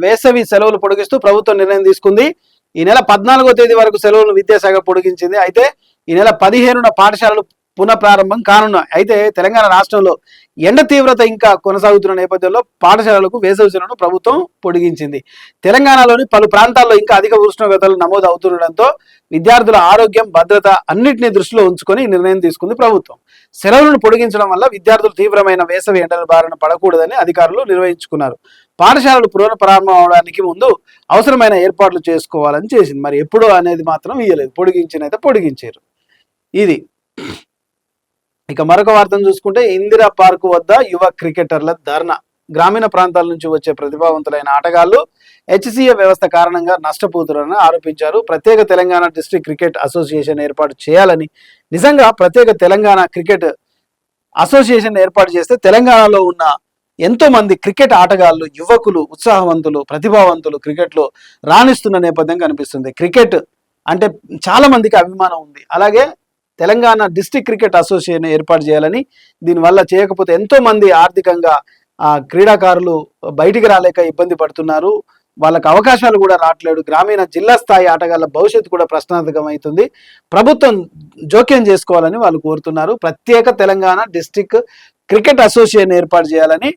వేసవి సెలవులు పొడిగిస్తూ ప్రభుత్వం నిర్ణయం తీసుకుంది. ఈ నెల 14వ తేదీ వరకు సెలవులు విద్యాశాఖ పొడిగించింది. అయితే ఈ నెల 15న పాఠశాలలు పునఃప్రారంభం కానున్నాయి. అయితే తెలంగాణ రాష్ట్రంలో ఎండ తీవ్రత ఇంకా కొనసాగుతున్న నేపథ్యంలో పాఠశాలలకు వేసవి సెలవును ప్రభుత్వం పొడిగించింది. తెలంగాణలోని పలు ప్రాంతాల్లో ఇంకా అధిక ఉష్ణోగ్రతలు నమోదు అవుతుండటంతో విద్యార్థుల ఆరోగ్యం, భద్రత అన్నింటినీ దృష్టిలో ఉంచుకొని నిర్ణయం తీసుకుంది ప్రభుత్వం. సెలవులను పొడిగించడం వల్ల విద్యార్థులు తీవ్రమైన వేసవి ఎండల బారిన పడకూడదని అధికారులు నిర్వహించుకున్నారు. పాఠశాలలు పునఃప్రారంభం అవడానికి ముందు అవసరమైన ఏర్పాట్లు చేసుకోవాలని చేసింది. మరి ఎప్పుడు అనేది మాత్రం ఇయ్యలేదు, పొడిగించినైతే పొడిగించారు. ఇది. ఇక మరొక వార్తను చూసుకుంటే, ఇందిరా పార్కు వద్ద యువ క్రికెటర్ల ధర్నా. గ్రామీణ ప్రాంతాల నుంచి వచ్చే ప్రతిభావంతులైన ఆటగాళ్లు హెచ్సిఏ వ్యవస్థ కారణంగా నష్టపోతున్నారని ఆరోపించారు. ప్రత్యేక తెలంగాణ డిస్ట్రిక్ట్ క్రికెట్ అసోసియేషన్ ఏర్పాటు చేయాలని, నిజంగా ప్రత్యేక తెలంగాణ క్రికెట్ అసోసియేషన్ ఏర్పాటు చేస్తే తెలంగాణలో ఉన్న ఎంతో మంది క్రికెట్ ఆటగాళ్లు, యువకులు, ఉత్సాహవంతులు, ప్రతిభావంతులు క్రికెట్లో రాణిస్తున్న నేపథ్యం కనిపిస్తుంది. క్రికెట్ అంటే చాలా మందికి అభిమానం ఉంది. అలాగే తెలంగాణ డిస్ట్రిక్ట్ క్రికెట్ అసోసియేషన్ ఏర్పాటు చేయాలని, దీనివల్ల చేయకపోతే ఎంతో మంది ఆర్థికంగా క్రీడాకారులు బయటికి రాలేక ఇబ్బంది పడుతున్నారు. వాళ్ళకి అవకాశాలు కూడా రావట్లేదు. గ్రామీణ జిల్లా స్థాయి ఆటగాళ్ల భవిష్యత్తు కూడా ప్రశ్నార్థకం అవుతుంది. ప్రభుత్వం జోక్యం చేసుకోవాలని వాళ్ళు కోరుతున్నారు. ప్రత్యేక తెలంగాణ డిస్ట్రిక్ట్ క్రికెట్ అసోసియేషన్ ఏర్పాటు చేయాలని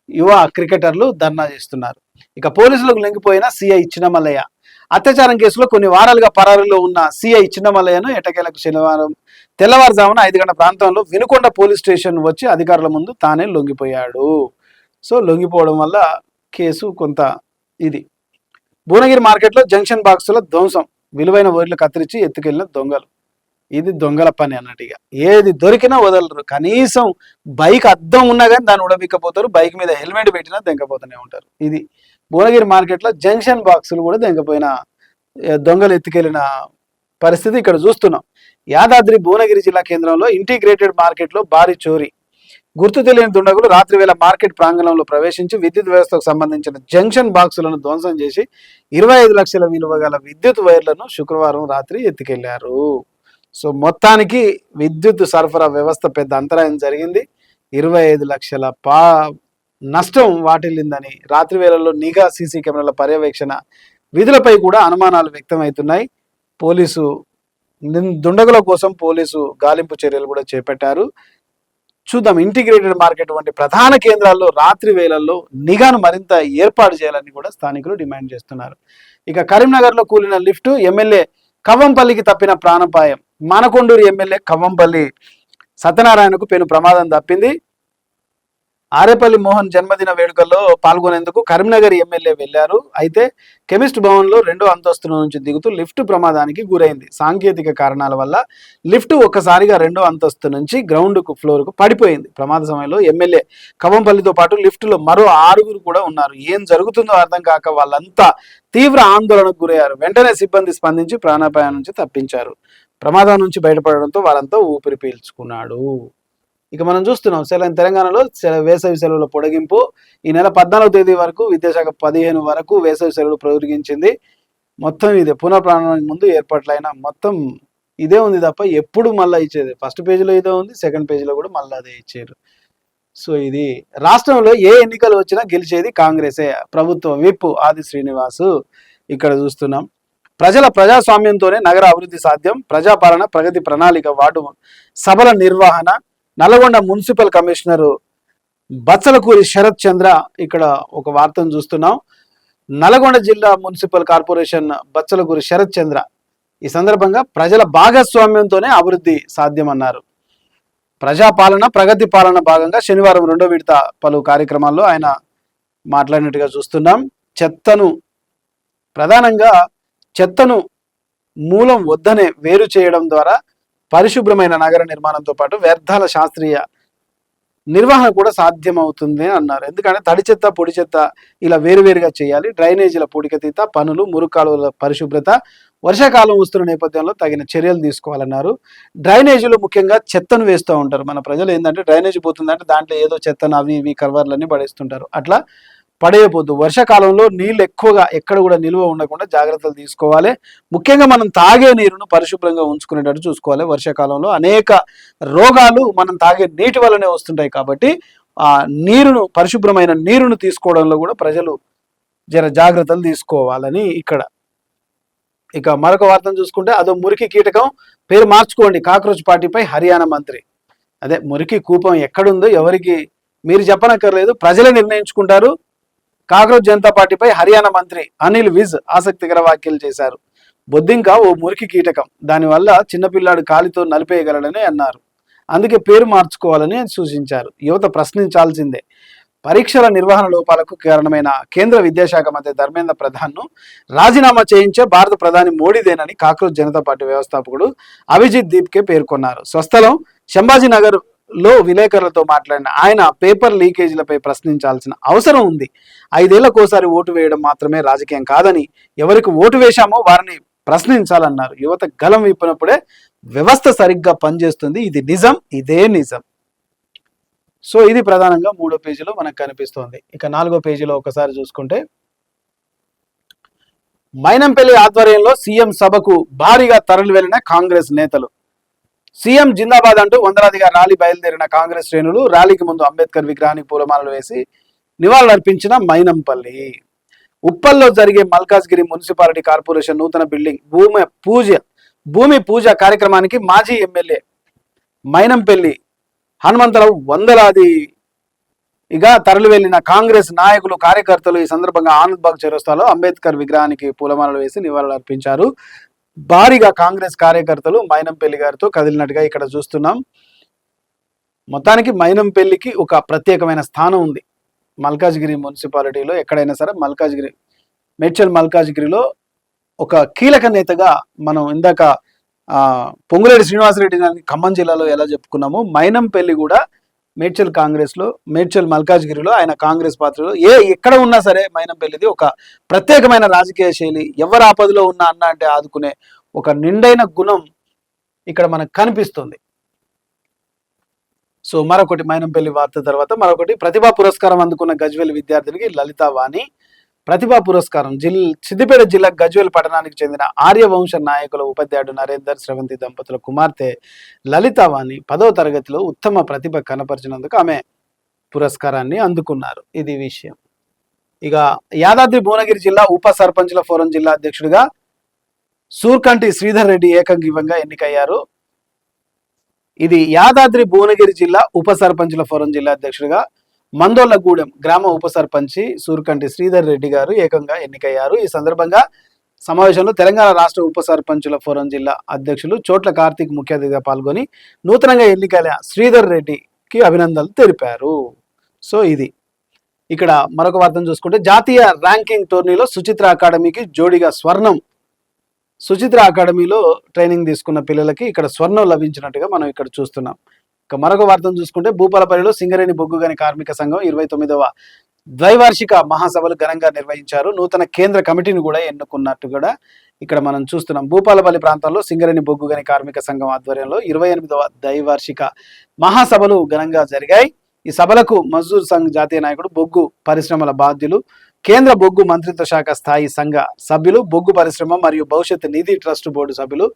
యువ క్రికెటర్లు ధర్నా చేస్తున్నారు. ఇక పోలీసులకు లొంగిపోయిన సిఐ చిన్నమల్లయ్య. అత్యాచారం కేసులో కొన్ని వారాలుగా పరారీలో ఉన్న సిఐ చిన్నమల్లయ్యను ఎట్టకేలకు శనివారం తెల్లవారుజామున 5 గంటల ప్రాంతంలో వినుకొండ పోలీస్ స్టేషన్ వచ్చి అధికారుల ముందు తానే లొంగిపోయాడు. సో లొంగిపోవడం వల్ల కేసు కొంత ఇది. భువనగిరి మార్కెట్లో జంక్షన్ బాక్సుల ధ్వంసం. విలువైన వైర్లు కత్తిరించి ఎత్తుకెళ్లిన దొంగలు. ఇది దొంగల పని అన్నట్టుగా. ఏది దొరికినా వదలరు. కనీసం బైక్ అద్దం ఉన్నా కానీ దాన్ని ఉడబిక్కపోతారు. బైక్ మీద హెల్మెట్ పెట్టినా దెంకపోతూనే ఉంటారు. ఇది భువనగిరి మార్కెట్లో జంక్షన్ బాక్సులు కూడా దెంకపోయిన దొంగలు ఎత్తుకెళ్లిన పరిస్థితి ఇక్కడ చూస్తున్నాం. యాదాద్రి భువనగిరి జిల్లా కేంద్రంలో ఇంటిగ్రేటెడ్ మార్కెట్లో భారీ చోరీ. గుర్తు తెలియని దుండగులు రాత్రి వేళ మార్కెట్ ప్రాంగణంలో ప్రవేశించి విద్యుత్ వ్యవస్థకు సంబంధించిన జంక్షన్ బాక్సులను ధ్వంసం చేసి 25 లక్షల విలువ గల విద్యుత్ వైర్లను శుక్రవారం రాత్రి ఎత్తుకెళ్లారు. సో మొత్తానికి విద్యుత్ సరఫరా వ్యవస్థ పెద్ద అంతరాయం జరిగింది. 25 లక్షల నష్టం వాటిల్లిందని రాత్రి వేళల్లో నిఘా, సీసీ కెమెరాల పర్యవేక్షణ విధులపై కూడా అనుమానాలు వ్యక్తమవుతున్నాయి. పోలీసు దుండగుల కోసం పోలీసు గాలింపు చర్యలు కూడా చేపట్టారు. చూద్దాం. ఇంటిగ్రేటెడ్ మార్కెట్ వంటి ప్రధాన కేంద్రాల్లో రాత్రి వేళల్లో నిఘాను మరింత ఏర్పాటు చేయాలని కూడా స్థానికులు డిమాండ్ చేస్తున్నారు. ఇక కరీంనగర్లో కూలిన లిఫ్ట్, ఎమ్మెల్యే కవ్వంపల్లికి తప్పిన ప్రాణాపాయం. మానకొండూరు ఎమ్మెల్యే కవ్వంపల్లి సత్యనారాయణకు పెను ప్రమాదం తప్పింది. ఆరేపల్లి మోహన్ జన్మదిన వేడుకల్లో పాల్గొనేందుకు కరీంనగర్ ఎమ్మెల్యే వెళ్లారు. అయితే కెమిస్ట్ భవన్లో 2వ అంతస్తుల నుంచి దిగుతూ లిఫ్ట్ ప్రమాదానికి గురైంది. సాంకేతిక కారణాల వల్ల లిఫ్ట్ ఒక్కసారిగా 2వ అంతస్తు నుంచి గ్రౌండ్కు ఫ్లోర్కు పడిపోయింది. ప్రమాద సమయంలో ఎమ్మెల్యే కవ్వంపల్లితో పాటు లిఫ్టులో మరో 6 కూడా ఉన్నారు. ఏం జరుగుతుందో అర్థం కాక వాళ్ళంతా తీవ్ర ఆందోళనకు గురయ్యారు. వెంటనే సిబ్బంది స్పందించి ప్రాణాపాయం నుంచి తప్పించారు. ప్రమాదం నుంచి బయటపడడంతో వారంతా ఊపిరి పీల్చుకున్నాడు. ఇక మనం చూస్తున్నాం తెలంగాణలో వేసవి సెలవుల పొడిగింపు. ఈ నెల 14వ తేదీ వరకు, విద్యాశాఖ 15 వరకు వేసవి సెలవులు పొడిగించింది. మొత్తం ఇదే పునఃప్రారంభానికి ముందు ఏర్పాట్లైన మొత్తం ఇదే ఉంది తప్ప ఎప్పుడు మళ్ళీ ఇచ్చేది ఫస్ట్ పేజీలో ఇదే ఉంది, సెకండ్ పేజీలో కూడా మళ్ళీ అదే ఇచ్చారు. సో ఇది రాష్ట్రంలో ఏ ఎన్నికలు వచ్చినా గెలిచేది కాంగ్రెసే. ప్రభుత్వం విప్ ఆది శ్రీనివాసు ఇక్కడ చూస్తున్నాం. ప్రజాస్వామ్యంతోనే నగర అభివృద్ధి సాధ్యం, ప్రజాపాలన ప్రగతి ప్రణాళిక, వార్డు సభల నిర్వహణ. నల్గొండ మున్సిపల్ కమిషనరు బచ్చలకూరి శరత్ చంద్ర ఇక్కడ ఒక వార్తను చూస్తున్నాం. నల్గొండ జిల్లా మున్సిపల్ కార్పొరేషన్ బచ్చలకూరి శరత్ చంద్ర ఈ సందర్భంగా ప్రజల భాగస్వామ్యంతోనే అభివృద్ధి సాధ్యమన్నారు. ప్రజాపాలన ప్రగతి పాలన భాగంగా శనివారం 2వ విడత పలు కార్యక్రమాల్లో ఆయన మాట్లాడినట్టుగా చూస్తున్నాం. ప్రధానంగా చెత్తను మూలం వద్దనే వేరు చేయడం ద్వారా పరిశుభ్రమైన నగర నిర్మాణంతో పాటు వ్యర్థాల శాస్త్రీయ నిర్వహణ కూడా సాధ్యమవుతుంది అన్నారు. ఎందుకంటే తడి చెత్త పొడి చెత్త ఇలా వేరువేరుగా చేయాలి. డ్రైనేజీల పూడికతీత పనులు, మురుకాలువల పరిశుభ్రత, వర్షాకాలం వస్తున్న నేపథ్యంలో తగిన చర్యలు తీసుకోవాలన్నారు. డ్రైనేజీలు ముఖ్యంగా చెత్తను వేస్తూ ఉంటారు. మన ప్రజలు ఏంటంటే డ్రైనేజీ పోతుందంటే దాంట్లో ఏదో చెత్తను అవి ఇవి కవర్లన్నీ పడేస్తుంటారు. అట్లా పడేయపోద్దు. వర్షాకాలంలో నీళ్ళు ఎక్కువగా ఎక్కడ కూడా నిల్వ ఉండకుండా జాగ్రత్తలు తీసుకోవాలి. ముఖ్యంగా మనం తాగే నీరును పరిశుభ్రంగా ఉంచుకునేటట్టు చూసుకోవాలి. వర్షాకాలంలో అనేక రోగాలు మనం తాగే నీటి వల్లనే వస్తుంటాయి కాబట్టి ఆ నీరును పరిశుభ్రమైన నీరును తీసుకోవడంలో కూడా ప్రజలు జాగ్రత్తలు తీసుకోవాలని ఇక్కడ. ఇక మరొక వార్తను చూసుకుంటే అదో మురికి కీటకం పేరు మార్చుకోండి, కాక్రోచ్ పార్టీపై హర్యానా మంత్రి. అదే మురికి కూపం ఎక్కడుందో ఎవరికి మీరు చెప్పనక్కర్లేదు, ప్రజలే నిర్ణయించుకుంటారు. కాక్రోచ్ జనతా పార్టీపై హర్యానా మంత్రి అనిల్ విజ్ ఆసక్తికర వ్యాఖ్యలు చేశారు. బొద్దింక ఓ మురికి కీటకం, దానివల్ల చిన్నపిల్లాడు కాలితో నలిపేయగలడని అన్నారు. అందుకే పేరు మార్చుకోవాలని సూచించారు. యువత ప్రశ్నించాల్సిందే. పరీక్షల నిర్వహణ లోపాలకు కారణమైన కేంద్ర విద్యాశాఖ మంత్రి ధర్మేంద్ర ప్రధాన్ను రాజీనామా చేయించే భారత ప్రధాని మోడీదేనని కాక్రోచ్ జనతా పార్టీ వ్యవస్థాపకుడు అభిజిత్ దీప్కే పేర్కొన్నారు. స్వస్థలం శంభాజీనగర్ లో విలేకరులతో మాట్లాడిన ఆయన పేపర్ లీకేజీలపై ప్రశ్నించాల్సిన అవసరం ఉంది. 5 ఏళ్లకోసారి ఓటు వేయడం మాత్రమే రాజకీయం కాదని, ఎవరికి ఓటు వేశామో వారిని ప్రశ్నించాలన్నారు. యువత గలం విప్పినప్పుడే వ్యవస్థ సరిగ్గా పనిచేస్తుంది. ఇది నిజం, ఇదే నిజం. సో ఇది ప్రధానంగా 3వ పేజీలో మనకు కనిపిస్తోంది. ఇక 4వ పేజీలో ఒకసారి చూసుకుంటే మైనంపల్లి ఆధ్వర్యంలో సీఎం సభకు భారీగా తరలి వెళ్లిన కాంగ్రెస్ నేతలు. సీఎం జిందాబాద్ అంటూ వందలాదిగా ర్యాలీ బయలుదేరిన కాంగ్రెస్ శ్రేణులు ర్యాలీకి ముందు అంబేద్కర్ విగ్రహానికి పూలమాలలు వేసి నివాళులర్పించిన మైనంపల్లి. ఉప్పల్లో జరిగే మల్కాజ్గిరి మున్సిపాలిటీ కార్పొరేషన్ నూతన బిల్డింగ్ భూమి పూజ కార్యక్రమానికి మాజీ ఎమ్మెల్యే మైనంపల్లి హనుమంతరావు వందలాదిగా తరలి వెళ్లిన కాంగ్రెస్ నాయకులు కార్యకర్తలు ఈ సందర్భంగా ఆనంద్బాగ్ చౌరస్తాలో అంబేద్కర్ విగ్రహానికి పూలమాలలు వేసి నివాళులర్పించారు. భారీగా కాంగ్రెస్ కార్యకర్తలు మైనంపల్లి గారితో కదిలినట్టుగా ఇక్కడ చూస్తున్నాం. మొత్తానికి మైనంపల్లికి ఒక ప్రత్యేకమైన స్థానం ఉంది మల్కాజ్గిరి మున్సిపాలిటీలో. ఎక్కడైనా సరే మేడ్చల్ మల్కాజ్గిరిలో ఒక కీలక నేతగా మనం ఇందాక పొంగులేటి శ్రీనివాసరెడ్డి గారిని ఖమ్మం జిల్లాలో ఎలా చెప్పుకున్నామో, మైనంపల్లి కూడా మేడ్చల్ మల్కాజ్గిరిలో ఆయన కాంగ్రెస్ పాత్రలో ఎక్కడ ఉన్నా సరే మైనంపల్లిది ఒక ప్రత్యేకమైన రాజకీయ శైలి. ఎవరు ఆపదలో ఉన్నా అన్న అంటే ఆదుకునే ఒక నిండైన గుణం ఇక్కడ మనకు కనిపిస్తుంది. సో మరొకటి మైనంపల్లి వార్త తర్వాత మరొకటి ప్రతిభా పురస్కారం అందుకున్న గజ్వేల్ విద్యార్థులకి లలితా వాణి ప్రతిభా పురస్కారం. సిద్దిపేట జిల్లా గజ్వేల్ పట్టణానికి చెందిన ఆర్యవంశ నాయకుల ఉపాధ్యాయుడు నరేందర్ శ్రవంతి దంపతుల కుమార్తె లలితా వాణి 10వ తరగతిలో ఉత్తమ ప్రతిభ కనపరిచినందుకు ఆమె పురస్కారాన్ని అందుకున్నారు. ఇది విషయం. ఇక యాదాద్రి భువనగిరి జిల్లా ఉప సర్పంచ్ల ఫోరం జిల్లా అధ్యక్షుడిగా సూర్కంటి శ్రీధర్ రెడ్డి ఏకగ్రీవంగా ఎన్నికయ్యారు. ఇది యాదాద్రి భువనగిరి జిల్లా ఉప సర్పంచ్ల ఫోరం జిల్లా అధ్యక్షుడిగా మందోళ్లగూడెం గ్రామ ఉప సర్పంచి సూర్కంటి శ్రీధర్ రెడ్డి గారు ఏకంగా ఎన్నికయ్యారు. ఈ సందర్భంగా సమావేశంలో తెలంగాణ రాష్ట్ర ఉప సర్పంచుల ఫోరం జిల్లా అధ్యక్షులు చోట్ల కార్తీక్ ముఖ్య అతిథిగా పాల్గొని నూతనంగా ఎన్నికైన శ్రీధర్ రెడ్డికి అభినందనలు తెలిపారు. సో ఇది. ఇక్కడ మరొక వార్తను చూసుకుంటే జాతీయ ర్యాంకింగ్ టోర్నీలో సుచిత్ర అకాడమీకి జోడిగా స్వర్ణం. సుచిత్ర అకాడమీలో ట్రైనింగ్ తీసుకున్న పిల్లలకి ఇక్కడ స్వర్ణం లభించినట్టుగా మనం ఇక్కడ చూస్తున్నాం. ఇక మరొక వార్తను చూసుకుంటే భూపాలపల్లిలో సింగరేణి బొగ్గుగని కార్మిక సంఘం 29వ ద్వైవార్షిక మహాసభలు ఘనంగా నిర్వహించారు. నూతన కేంద్ర కమిటీని కూడా ఎన్నుకున్నట్టు కూడా ఇక్కడ మనం చూస్తున్నాం. భూపాలపల్లి ప్రాంతంలో సింగరేణి బొగ్గుగని కార్మిక సంఘం ఆధ్వర్యంలో 28వ ద్వైవార్షిక మహాసభలు ఘనంగా జరిగాయి. ఈ సభలకు మజ్దూర్ సంఘ్ జాతీయ నాయకుడు, బొగ్గు పరిశ్రమల బాధ్యులు, కేంద్ర బొగ్గు మంత్రిత్వ శాఖ స్థాయి సంఘ సభ్యులు, బొగ్గు పరిశ్రమ మరియు భవిష్యత్ నిధి ట్రస్ట్ బోర్డు సభ్యులు,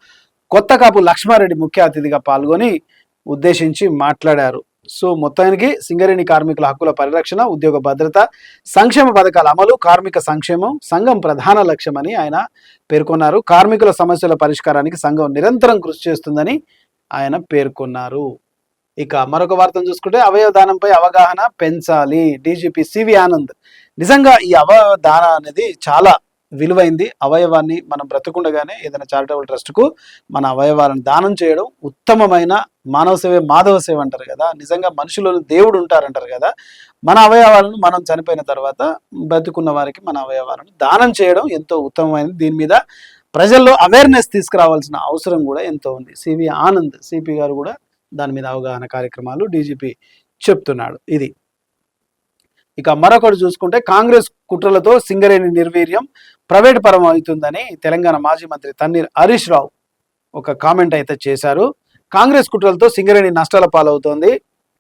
కొత్త కాపు లక్ష్మారెడ్డి ముఖ్య అతిథిగా పాల్గొని ఉద్దేశించి మాట్లాడారు. సో మొత్తానికి సింగరేణి కార్మికుల హక్కుల పరిరక్షణ, ఉద్యోగ భద్రత, సంక్షేమ పథకాల అమలు, కార్మిక సంక్షేమం సంఘం ప్రధాన లక్ష్యమని ఆయన పేర్కొన్నారు. కార్మికుల సమస్యల పరిష్కారానికి సంఘం నిరంతరం కృషి చేస్తుందని ఆయన పేర్కొన్నారు. ఇక మరొక వార్తను చూసుకుంటే అవయవ దానంపై అవగాహన పెంచాలి. DGP C V Anand. నిజంగా ఈ అవయవ దానం అనేది చాలా విలువైంది. అవయవాన్ని మనం బ్రతుకుండగానే ఏదైనా చారిటబుల్ ట్రస్ట్కు మన అవయవాలను దానం చేయడం ఉత్తమమైన మానవ సేవ, మాధవ సేవ అంటారు కదా. నిజంగా మనుషులలో దేవుడు ఉంటారంటారు కదా. మన అవయవాలను మనం చనిపోయిన తర్వాత బ్రతుకున్న వారికి మన అవయవాలను దానం చేయడం ఎంతో ఉత్తమమైనది. దీని మీద ప్రజల్లో అవేర్నెస్ తీసుకురావాల్సిన అవసరం కూడా ఎంతో ఉంది. సివి ఆనంద్ సిపి గారు కూడా దాని మీద అవగాహన కార్యక్రమాలు డీజీపీ చెప్తున్నాడు. ఇది. ఇక మరొకటి చూసుకుంటే కాంగ్రెస్ కుట్రలతో సింగరేణి నిర్వీర్యం, ప్రైవేట్ పరం అవుతుందని తెలంగాణ మాజీ మంత్రి తన్నీర్ హరీష్ రావు ఒక కామెంట్ అయితే చేశారు. కాంగ్రెస్ కుట్రలతో సింగరేణి నష్టాల పాలవుతోంది.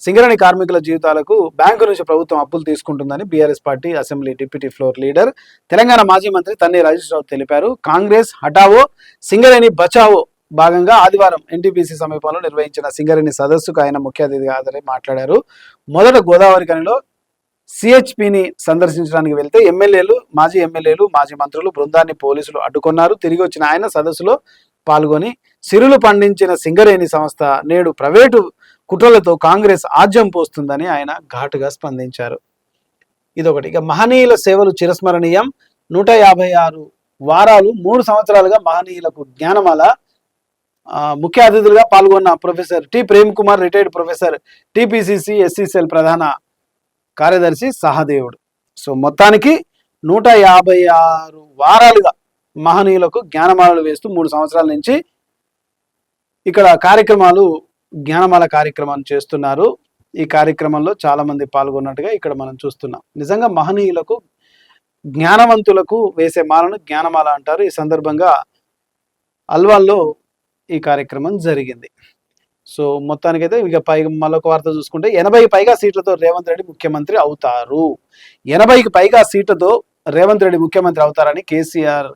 సింగరేణి కార్మికుల జీవితాలకు బ్యాంకు నుంచి ప్రభుత్వం అప్పులు తీసుకుంటుందని BRS party assembly deputy floor leader Telangana మాజీ మంత్రి తన్నీర్ హరీష్ రావు తెలిపారు. కాంగ్రెస్ హటావో సింగరేణి బచావో భాగంగా ఆదివారం ఎన్టీపీసీ సమీపంలో నిర్వహించిన సింగరేణి సదస్సుకు ఆయన ముఖ్య అతిథిగా హాజరై మాట్లాడారు. మొదట గోదావరి ఖనిలో సిహెచ్పిని సందర్శించడానికి వెళ్తే మాజీ ఎమ్మెల్యేలు, మాజీ మంత్రులు బృందాన్ని పోలీసులు అడ్డుకున్నారు. తిరిగి వచ్చిన ఆయన సదస్సులో పాల్గొని సిరులు పండించిన సింగరేణి సంస్థ నేడు ప్రైవేటు కుట్రలతో కాంగ్రెస్ ఆజ్యం పోస్తుందని ఆయన ఘాటుగా స్పందించారు. ఇదొకటి. ఇక మహనీయుల సేవలు చిరస్మరణీయం. 156 వారాలు 3 సంవత్సరాలుగా మహనీయులకు జ్ఞానమాల. ముఖ్య అతిథులుగా పాల్గొన్న professor T Prem Kumar, retired professor, TPCC SCCL ప్రధాన కార్యదర్శి సహదేవుడు. సో మొత్తానికి 156 వారాలుగా మహనీయులకు జ్ఞానమాలలు వేస్తూ 3 సంవత్సరాల నుంచి ఇక్కడ జ్ఞానమాల కార్యక్రమాన్ని చేస్తున్నారు. ఈ కార్యక్రమంలో చాలా మంది పాల్గొన్నట్టుగా ఇక్కడ మనం చూస్తున్నాం. నిజంగా మహనీయులకు, జ్ఞానవంతులకు వేసే మాలను జ్ఞానమాల అంటారు. ఈ సందర్భంగా అల్వాల్లో ఈ కార్యక్రమం జరిగింది. సో మొత్తానికైతే ఇక మరొక వార్త చూసుకుంటే 80కి పైగా సీట్లతో రేవంత్ రెడ్డి ముఖ్యమంత్రి అవుతారు. 80కి పైగా సీట్లతో రేవంత్ రెడ్డి ముఖ్యమంత్రి అవుతారని కేసీఆర్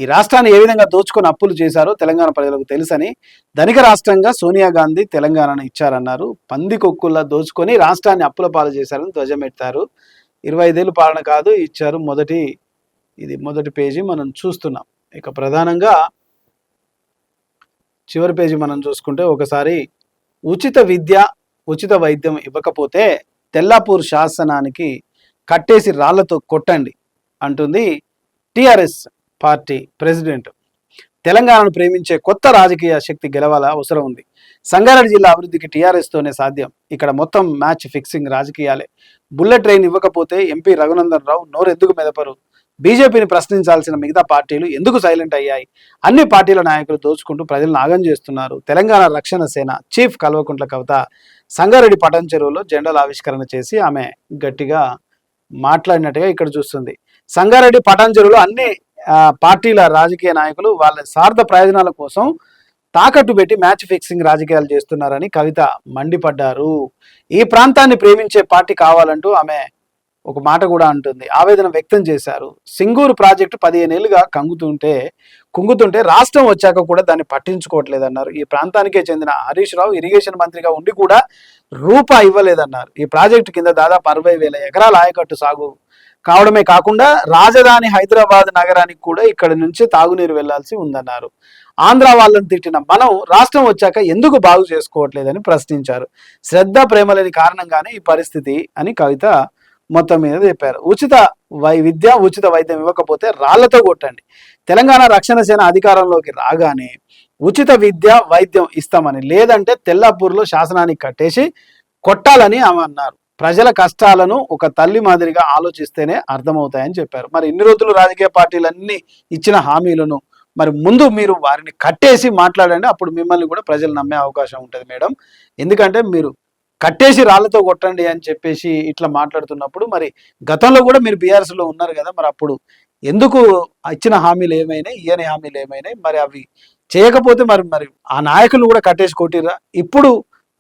ఈ రాష్ట్రాన్ని ఏ విధంగా దోచుకొని అప్పులు చేశారో తెలంగాణ ప్రజలకు తెలుసని, ధనిక రాష్ట్రంగా సోనియా గాంధీ తెలంగాణను ఇచ్చారన్నారు. పందికొక్కుల్లా దోచుకొని రాష్ట్రాన్ని అప్పుల పాలు చేశారని ధ్వజమెత్తారు. 25 ఏళ్ళు పాలన కాదు ఇచ్చారు. మొదటి పేజీ మనం చూస్తున్నాం. ఇక ప్రధానంగా చివరి పేజీ మనం చూసుకుంటే ఒకసారి ఉచిత విద్య, ఉచిత వైద్యం ఇవ్వకపోతే తెల్లాపూర్ శాసనానికి కట్టేసి రాళ్లతో కొట్టండి అంటుంది టిఆర్ఎస్ పార్టీ ప్రెసిడెంట్. తెలంగాణను ప్రేమించే కొత్త రాజకీయ శక్తి గెలవాల అవసరం ఉంది. సంగారెడ్డి జిల్లా అభివృద్ధికి టీఆర్ఎస్తోనే సాధ్యం. ఇక్కడ మొత్తం మ్యాచ్ ఫిక్సింగ్ రాజకీయాలే. బుల్లెట్ ట్రైన్ ఇవ్వకపోతే ఎంపీ రఘునందన్ రావు నోరెందుకు మెదపరు? బీజేపీని ప్రశ్నించాల్సిన మిగతా పార్టీలు ఎందుకు సైలెంట్ అయ్యాయి? అన్ని పార్టీల నాయకులు దోచుకుంటూ ప్రజలను నాగం చేస్తున్నారు. తెలంగాణ రక్షణ సేన చీఫ్ కల్వకుంట్ల కవిత సంగారెడ్డి పటం చెరువులో జెండాల ఆవిష్కరణ చేసి ఆమె గట్టిగా మాట్లాడినట్టుగా ఇక్కడ చూస్తుంది. సంగారెడ్డి పటం చెరువులో అన్ని పార్టీల రాజకీయ నాయకులు వాళ్ళ స్వార్థ ప్రయోజనాల కోసం తాకట్టు పెట్టి మ్యాచ్ ఫిక్సింగ్ రాజకీయాలు చేస్తున్నారని కవిత మండిపడ్డారు. ఈ ప్రాంతాన్ని ప్రేమించే పార్టీ కావాలంటూ ఆమె ఒక మాట కూడా అంటుంది. ఆవేదన వ్యక్తం చేశారు. సింగూరు ప్రాజెక్టు 15 ఏళ్లుగా కుంగుతుంటే రాష్ట్రం వచ్చాక కూడా దాన్ని పట్టించుకోవట్లేదన్నారు. ఈ ప్రాంతానికే చెందిన హరీష్ రావు ఇరిగేషన్ మంత్రిగా ఉండి కూడా రూపాయి ఇవ్వలేదన్నారు. ఈ ప్రాజెక్టు కింద దాదాపు 60,000 ఎకరాల ఆయకట్టు సాగు కావడమే కాకుండా రాజధాని హైదరాబాద్ నగరానికి కూడా ఇక్కడి నుంచి తాగునీరు వెళ్లాల్సి ఉందన్నారు. ఆంధ్ర వాళ్ళని తిట్టిన మనం రాష్ట్రం వచ్చాక ఎందుకు బాగు చేసుకోవట్లేదని ప్రశ్నించారు. శ్రద్ధ, ప్రేమ లేని కారణంగానే ఈ పరిస్థితి అని కవిత మొత్తం మీద చెప్పారు. ఉచిత విద్య, ఉచిత వైద్యం ఇవ్వకపోతే రాళ్లతో కొట్టండి. తెలంగాణ రక్షణ సేన అధికారంలోకి రాగానే ఉచిత విద్య, వైద్యం ఇస్తామని, లేదంటే తెల్లాపూర్లో శాసనానికి కట్టేసి కొట్టాలని ఆమె అన్నారు. ప్రజల కష్టాలను ఒక తల్లి మాదిరిగా ఆలోచిస్తేనే అర్థమవుతాయని చెప్పారు. మరి ఇన్ని రోజులు రాజకీయ పార్టీలన్నీ ఇచ్చిన హామీలను మరి ముందు మీరు వారిని కట్టేసి మాట్లాడండి. అప్పుడు మిమ్మల్ని కూడా ప్రజలు నమ్మే అవకాశం ఉంటుంది మేడం. ఎందుకంటే మీరు కట్టేసి రాళ్లతో కొట్టండి అని చెప్పేసి ఇట్లా మాట్లాడుతున్నప్పుడు మరి గతంలో కూడా మీరు బీఆర్ఎస్లో ఉన్నారు కదా, మరి అప్పుడు ఎందుకు ఇచ్చిన హామీలు ఏమైనాయి, ఇయ్యని హామీలు ఏమైనాయి, మరి అవి చేయకపోతే మరి ఆ నాయకులు కూడా కట్టేసి కొట్టిర్రా? ఇప్పుడు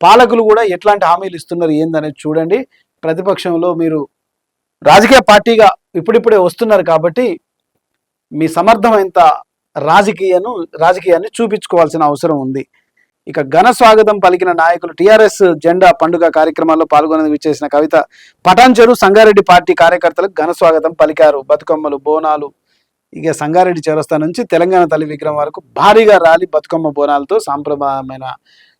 పాలకులు కూడా ఎట్లాంటి హామీలు ఇస్తున్నారు ఏందనేది చూడండి. ప్రతిపక్షంలో మీరు రాజకీయ పార్టీగా ఇప్పుడిప్పుడే వస్తున్నారు కాబట్టి మీ సమర్థం ఎంత రాజకీయాన్ని చూపించుకోవాల్సిన అవసరం ఉంది. ఇక ఘన స్వాగతం పలికిన నాయకులు టీఆర్ఎస్ జెండా పండుగ కార్యక్రమాల్లో పాల్గొనేందుకు విచ్చేసిన కవిత పటాన్చెరు సంగారెడ్డి పార్టీ కార్యకర్తలకు ఘన స్వాగతం పలికారు. బతుకమ్మలు, బోనాలు, ఇక సంగారెడ్డి చౌరస్తా నుంచి తెలంగాణ తల్లి విగ్రహం వరకు భారీగా ర్యాలీ, బతుకమ్మ బోనాలతో సాంప్రదాయమైన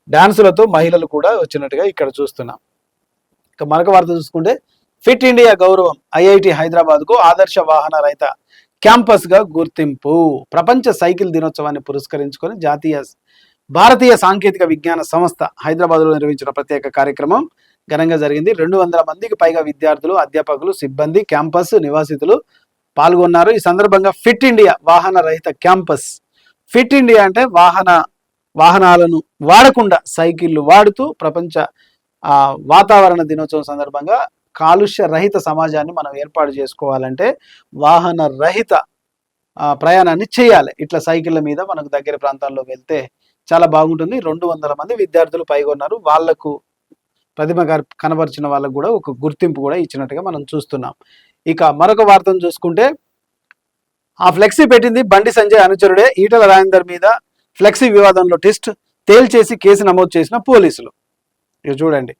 డాన్సులతో మహిళలు కూడా వచ్చినట్టుగా ఇక్కడ చూస్తున్నాం. ఇక మరొక వార్త చూసుకుంటే ఫిట్ ఇండియా గౌరవం, ఐఐటి హైదరాబాద్కు ఆదర్శ వాహన రహిత క్యాంపస్గా గుర్తింపు. ప్రపంచ సైకిల్ దినోత్సవాన్ని పురస్కరించుకొని భారతీయ సాంకేతిక విజ్ఞాన సంస్థ హైదరాబాద్లో నిర్వహించిన ప్రత్యేక కార్యక్రమం ఘనంగా జరిగింది. 200 మందికి పైగా విద్యార్థులు, అధ్యాపకులు, సిబ్బంది, క్యాంపస్ నివాసితులు పాల్గొన్నారు. ఈ సందర్భంగా ఫిట్ ఇండియా వాహన రహిత క్యాంపస్. ఫిట్ ఇండియా అంటే వాహనాలను వాడకుండా సైకిళ్లు వాడుతూ ప్రపంచ వాతావరణ దినోత్సవం సందర్భంగా కాలుష్య రహిత సమాజాన్ని మనం ఏర్పాటు చేసుకోవాలంటే వాహన రహిత ప్రయాణాన్ని చేయాలి. ఇట్లా సైకిళ్ళ మీద మనకు దగ్గర ప్రాంతాల్లో వెళ్తే చాలా బాగుంటుంది. 200 మంది విద్యార్థులు పైగొన్నారు. వాళ్లకు ప్రతిభ కనబరిచిన వాళ్ళకు కూడా ఒక గుర్తింపు కూడా ఇచ్చినట్టుగా మనం చూస్తున్నాం. ఇక మరొక వార్తను చూసుకుంటే ఆ ఫ్లెక్సీ పెట్టింది బండి సంజయ్ అనుచరుడే. ఈటల రాజేందర్ మీద ఫ్లెక్సీ వివాదంలో ట్విస్ట్, తేల్చేసి కేసు నమోదు చేసిన పోలీసులు. ఇక చూడండి,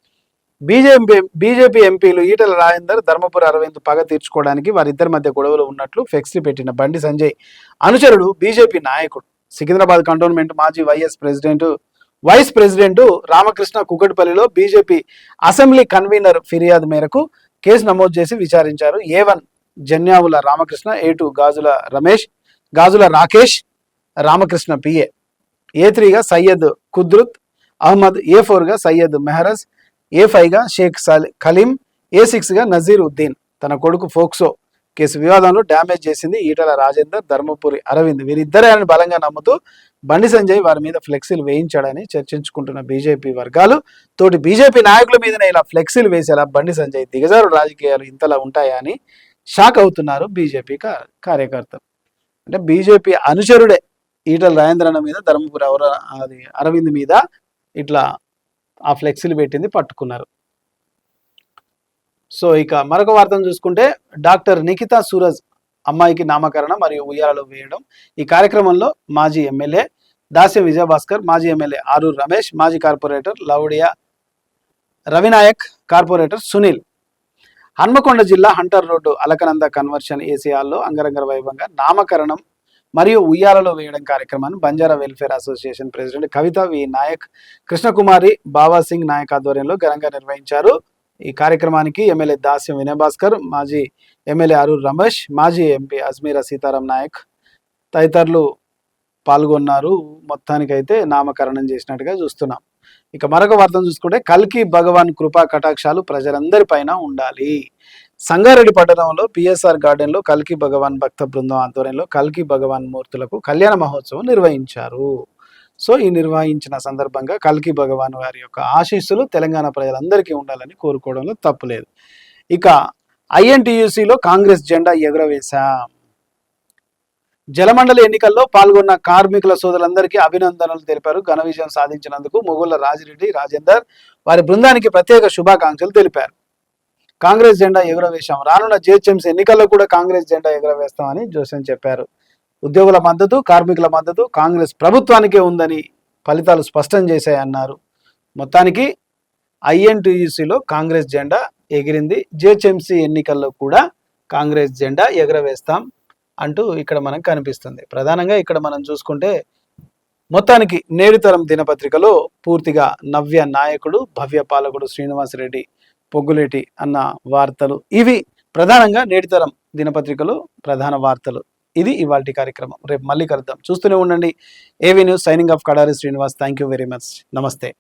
బీజేపీ ఎంపీలు ఈటల రాజేందర్, ధర్మపురి అరవింద్ పగ తీర్చుకోవడానికి వారిద్దరి మధ్య గొడవలు ఉన్నట్లు ఫ్లెక్సీ పెట్టిన బండి సంజయ్ అనుచరుడు బీజేపీ నాయకుడు సికింద్రాబాద్ కంటోన్మెంట్ మాజీ వైస్ ప్రెసిడెంట్ రామకృష్ణ కుకట్పల్లిలో బీజేపీ అసెంబ్లీ కన్వీనర్ ఫిర్యాదు మేరకు కేసు నమోదు చేసి విచారించారు. A1 Janyavula Ramakrishna, A2 Gajula Rakesh Ramakrishna PA, A3గా సయ్యద్ కుద్రుత్ అహ్మద్, A4గా సయ్యద్ మెహరజ్, A5గా షేక్ ఖలీం, A6గా నజీర్ ఉద్దీన్. తన కొడుకు ఫోక్సో కేసు వివాదంలో డ్యామేజ్ చేసింది ఈటల రాజేందర్, ధర్మపురి అరవింద్. వీరిద్దరే అని బలంగా నమ్ముతూ బండి సంజయ్ వారి మీద ఫ్లెక్సీలు వేయించాడని చర్చించుకుంటున్న బీజేపీ వర్గాలు తోటి బీజేపీ నాయకుల మీదనే ఇలా ఫ్లెక్సీలు వేసేలా బండి సంజయ్ దిగజారు రాజకీయాలు ఇంతలా ఉంటాయా అని షాక్ అవుతున్నారు బీజేపీ కార్యకర్తలు. అంటే బీజేపీ అనుచరుడే ఈటల రాజేంద్రన్న మీద, ధర్మపురి అరవింద్ మీద ఇట్లా ఆ ఫ్లెక్సీలు పెట్టింది పట్టుకున్నారు. సో ఇక మరొక వార్తను చూసుకుంటే డాక్టర్ నిఖితా సూరజ్ అమ్మాయికి నామకరణం మరియు ఉయ్యాలలో వేయడం. ఈ కార్యక్రమంలో మాజీ ఎమ్మెల్యే దాస్యం విజయభాస్కర్, మాజీ ఎమ్మెల్యే ఆరూర్ రమేష్, మాజీ కార్పొరేటర్ లౌడియా రవినాయక్, కార్పొరేటర్ సునీల్. హన్మకొండ జిల్లా Hunter road Alakananda convention AC హాల్లో అంగరంగ వైభవంగా నామకరణం మరియు ఉయ్యాలలో వేయడం కార్యక్రమాన్ని Banjara welfare association president Kavitha V Nayak, Krishnakumari, Babasingh Nayak ఆధ్వర్యంలో ఘనంగా నిర్వహించారు. ఈ కార్యక్రమానికి ఎమ్మెల్యే దాస్యం వినయభాస్కర్, మాజీ ఎమ్మెల్యే అరూర్ రమేష్, మాజీ ఎంపీ అజ్మీరా సీతారాం నాయక్ తదితరులు పాల్గొన్నారు. మొత్తానికైతే నామకరణం చేసినట్టుగా చూస్తున్నాం. ఇక మరొక వార్తను చూసుకుంటే కల్కి భగవాన్ కృపా కటాక్షాలు ప్రజలందరిపైన ఉండాలి. సంగారెడ్డి పట్టణంలో పిఎస్ఆర్ గార్డెన్లో కల్కి భగవాన్ భక్త బృందం ఆధ్వర్యంలో కల్కి భగవాన్ మూర్తులకు కళ్యాణ మహోత్సవం నిర్వహించారు. సో ఈ నిర్వహించిన సందర్భంగా కల్కి భగవాన్ వారి యొక్క ఆశీస్సులు తెలంగాణ ప్రజలందరికీ ఉండాలని కోరుకోవడంలో తప్పులేదు. ఇక INTUCలో కాంగ్రెస్ జెండా ఎగురవేశాం. జలమండలి ఎన్నికల్లో పాల్గొన్న కార్మికుల సోదరులందరికీ అభినందనలు తెలిపారు. ఘన విజయం సాధించినందుకు మొగుళ్ల రాజిరెడ్డి, రాజేందర్ వారి బృందానికి ప్రత్యేక శుభాకాంక్షలు తెలిపారు. కాంగ్రెస్ జెండా ఎగురవేశాం. రానున్న GHMC ఎన్నికల్లో కూడా కాంగ్రెస్ జెండా ఎగురవేస్తామని జోసెన్ చెప్పారు. ఉద్యోగుల మద్దతు, కార్మికుల మద్దతు కాంగ్రెస్ ప్రభుత్వానికే ఉందని ఫలితాలు స్పష్టం చేశాయన్నారు. మొత్తానికి INTUCలో కాంగ్రెస్ జెండా ఎగిరింది. GHMC ఎన్నికల్లో కూడా కాంగ్రెస్ జెండా ఎగురవేస్తాం అంటూ ఇక్కడ మనకు కనిపిస్తుంది. ప్రధానంగా ఇక్కడ మనం చూసుకుంటే మొత్తానికి నేడుతరం దినపత్రికలో పూర్తిగా నవ్య నాయకుడు, భవ్య పాలకుడు శ్రీనివాసరెడ్డి పొగ్గులేటి అన్న వార్తలు ఇవి ప్రధానంగా నేడుతరం దినపత్రికలో ప్రధాన వార్తలు. ఇది ఇవాల్టి కార్యక్రమం. రేపు మళ్ళీ కలుద్దాం. చూస్తూనే ఉండండి AV news. Signing off Kadari Srinivas. Thank you very much. నమస్తే.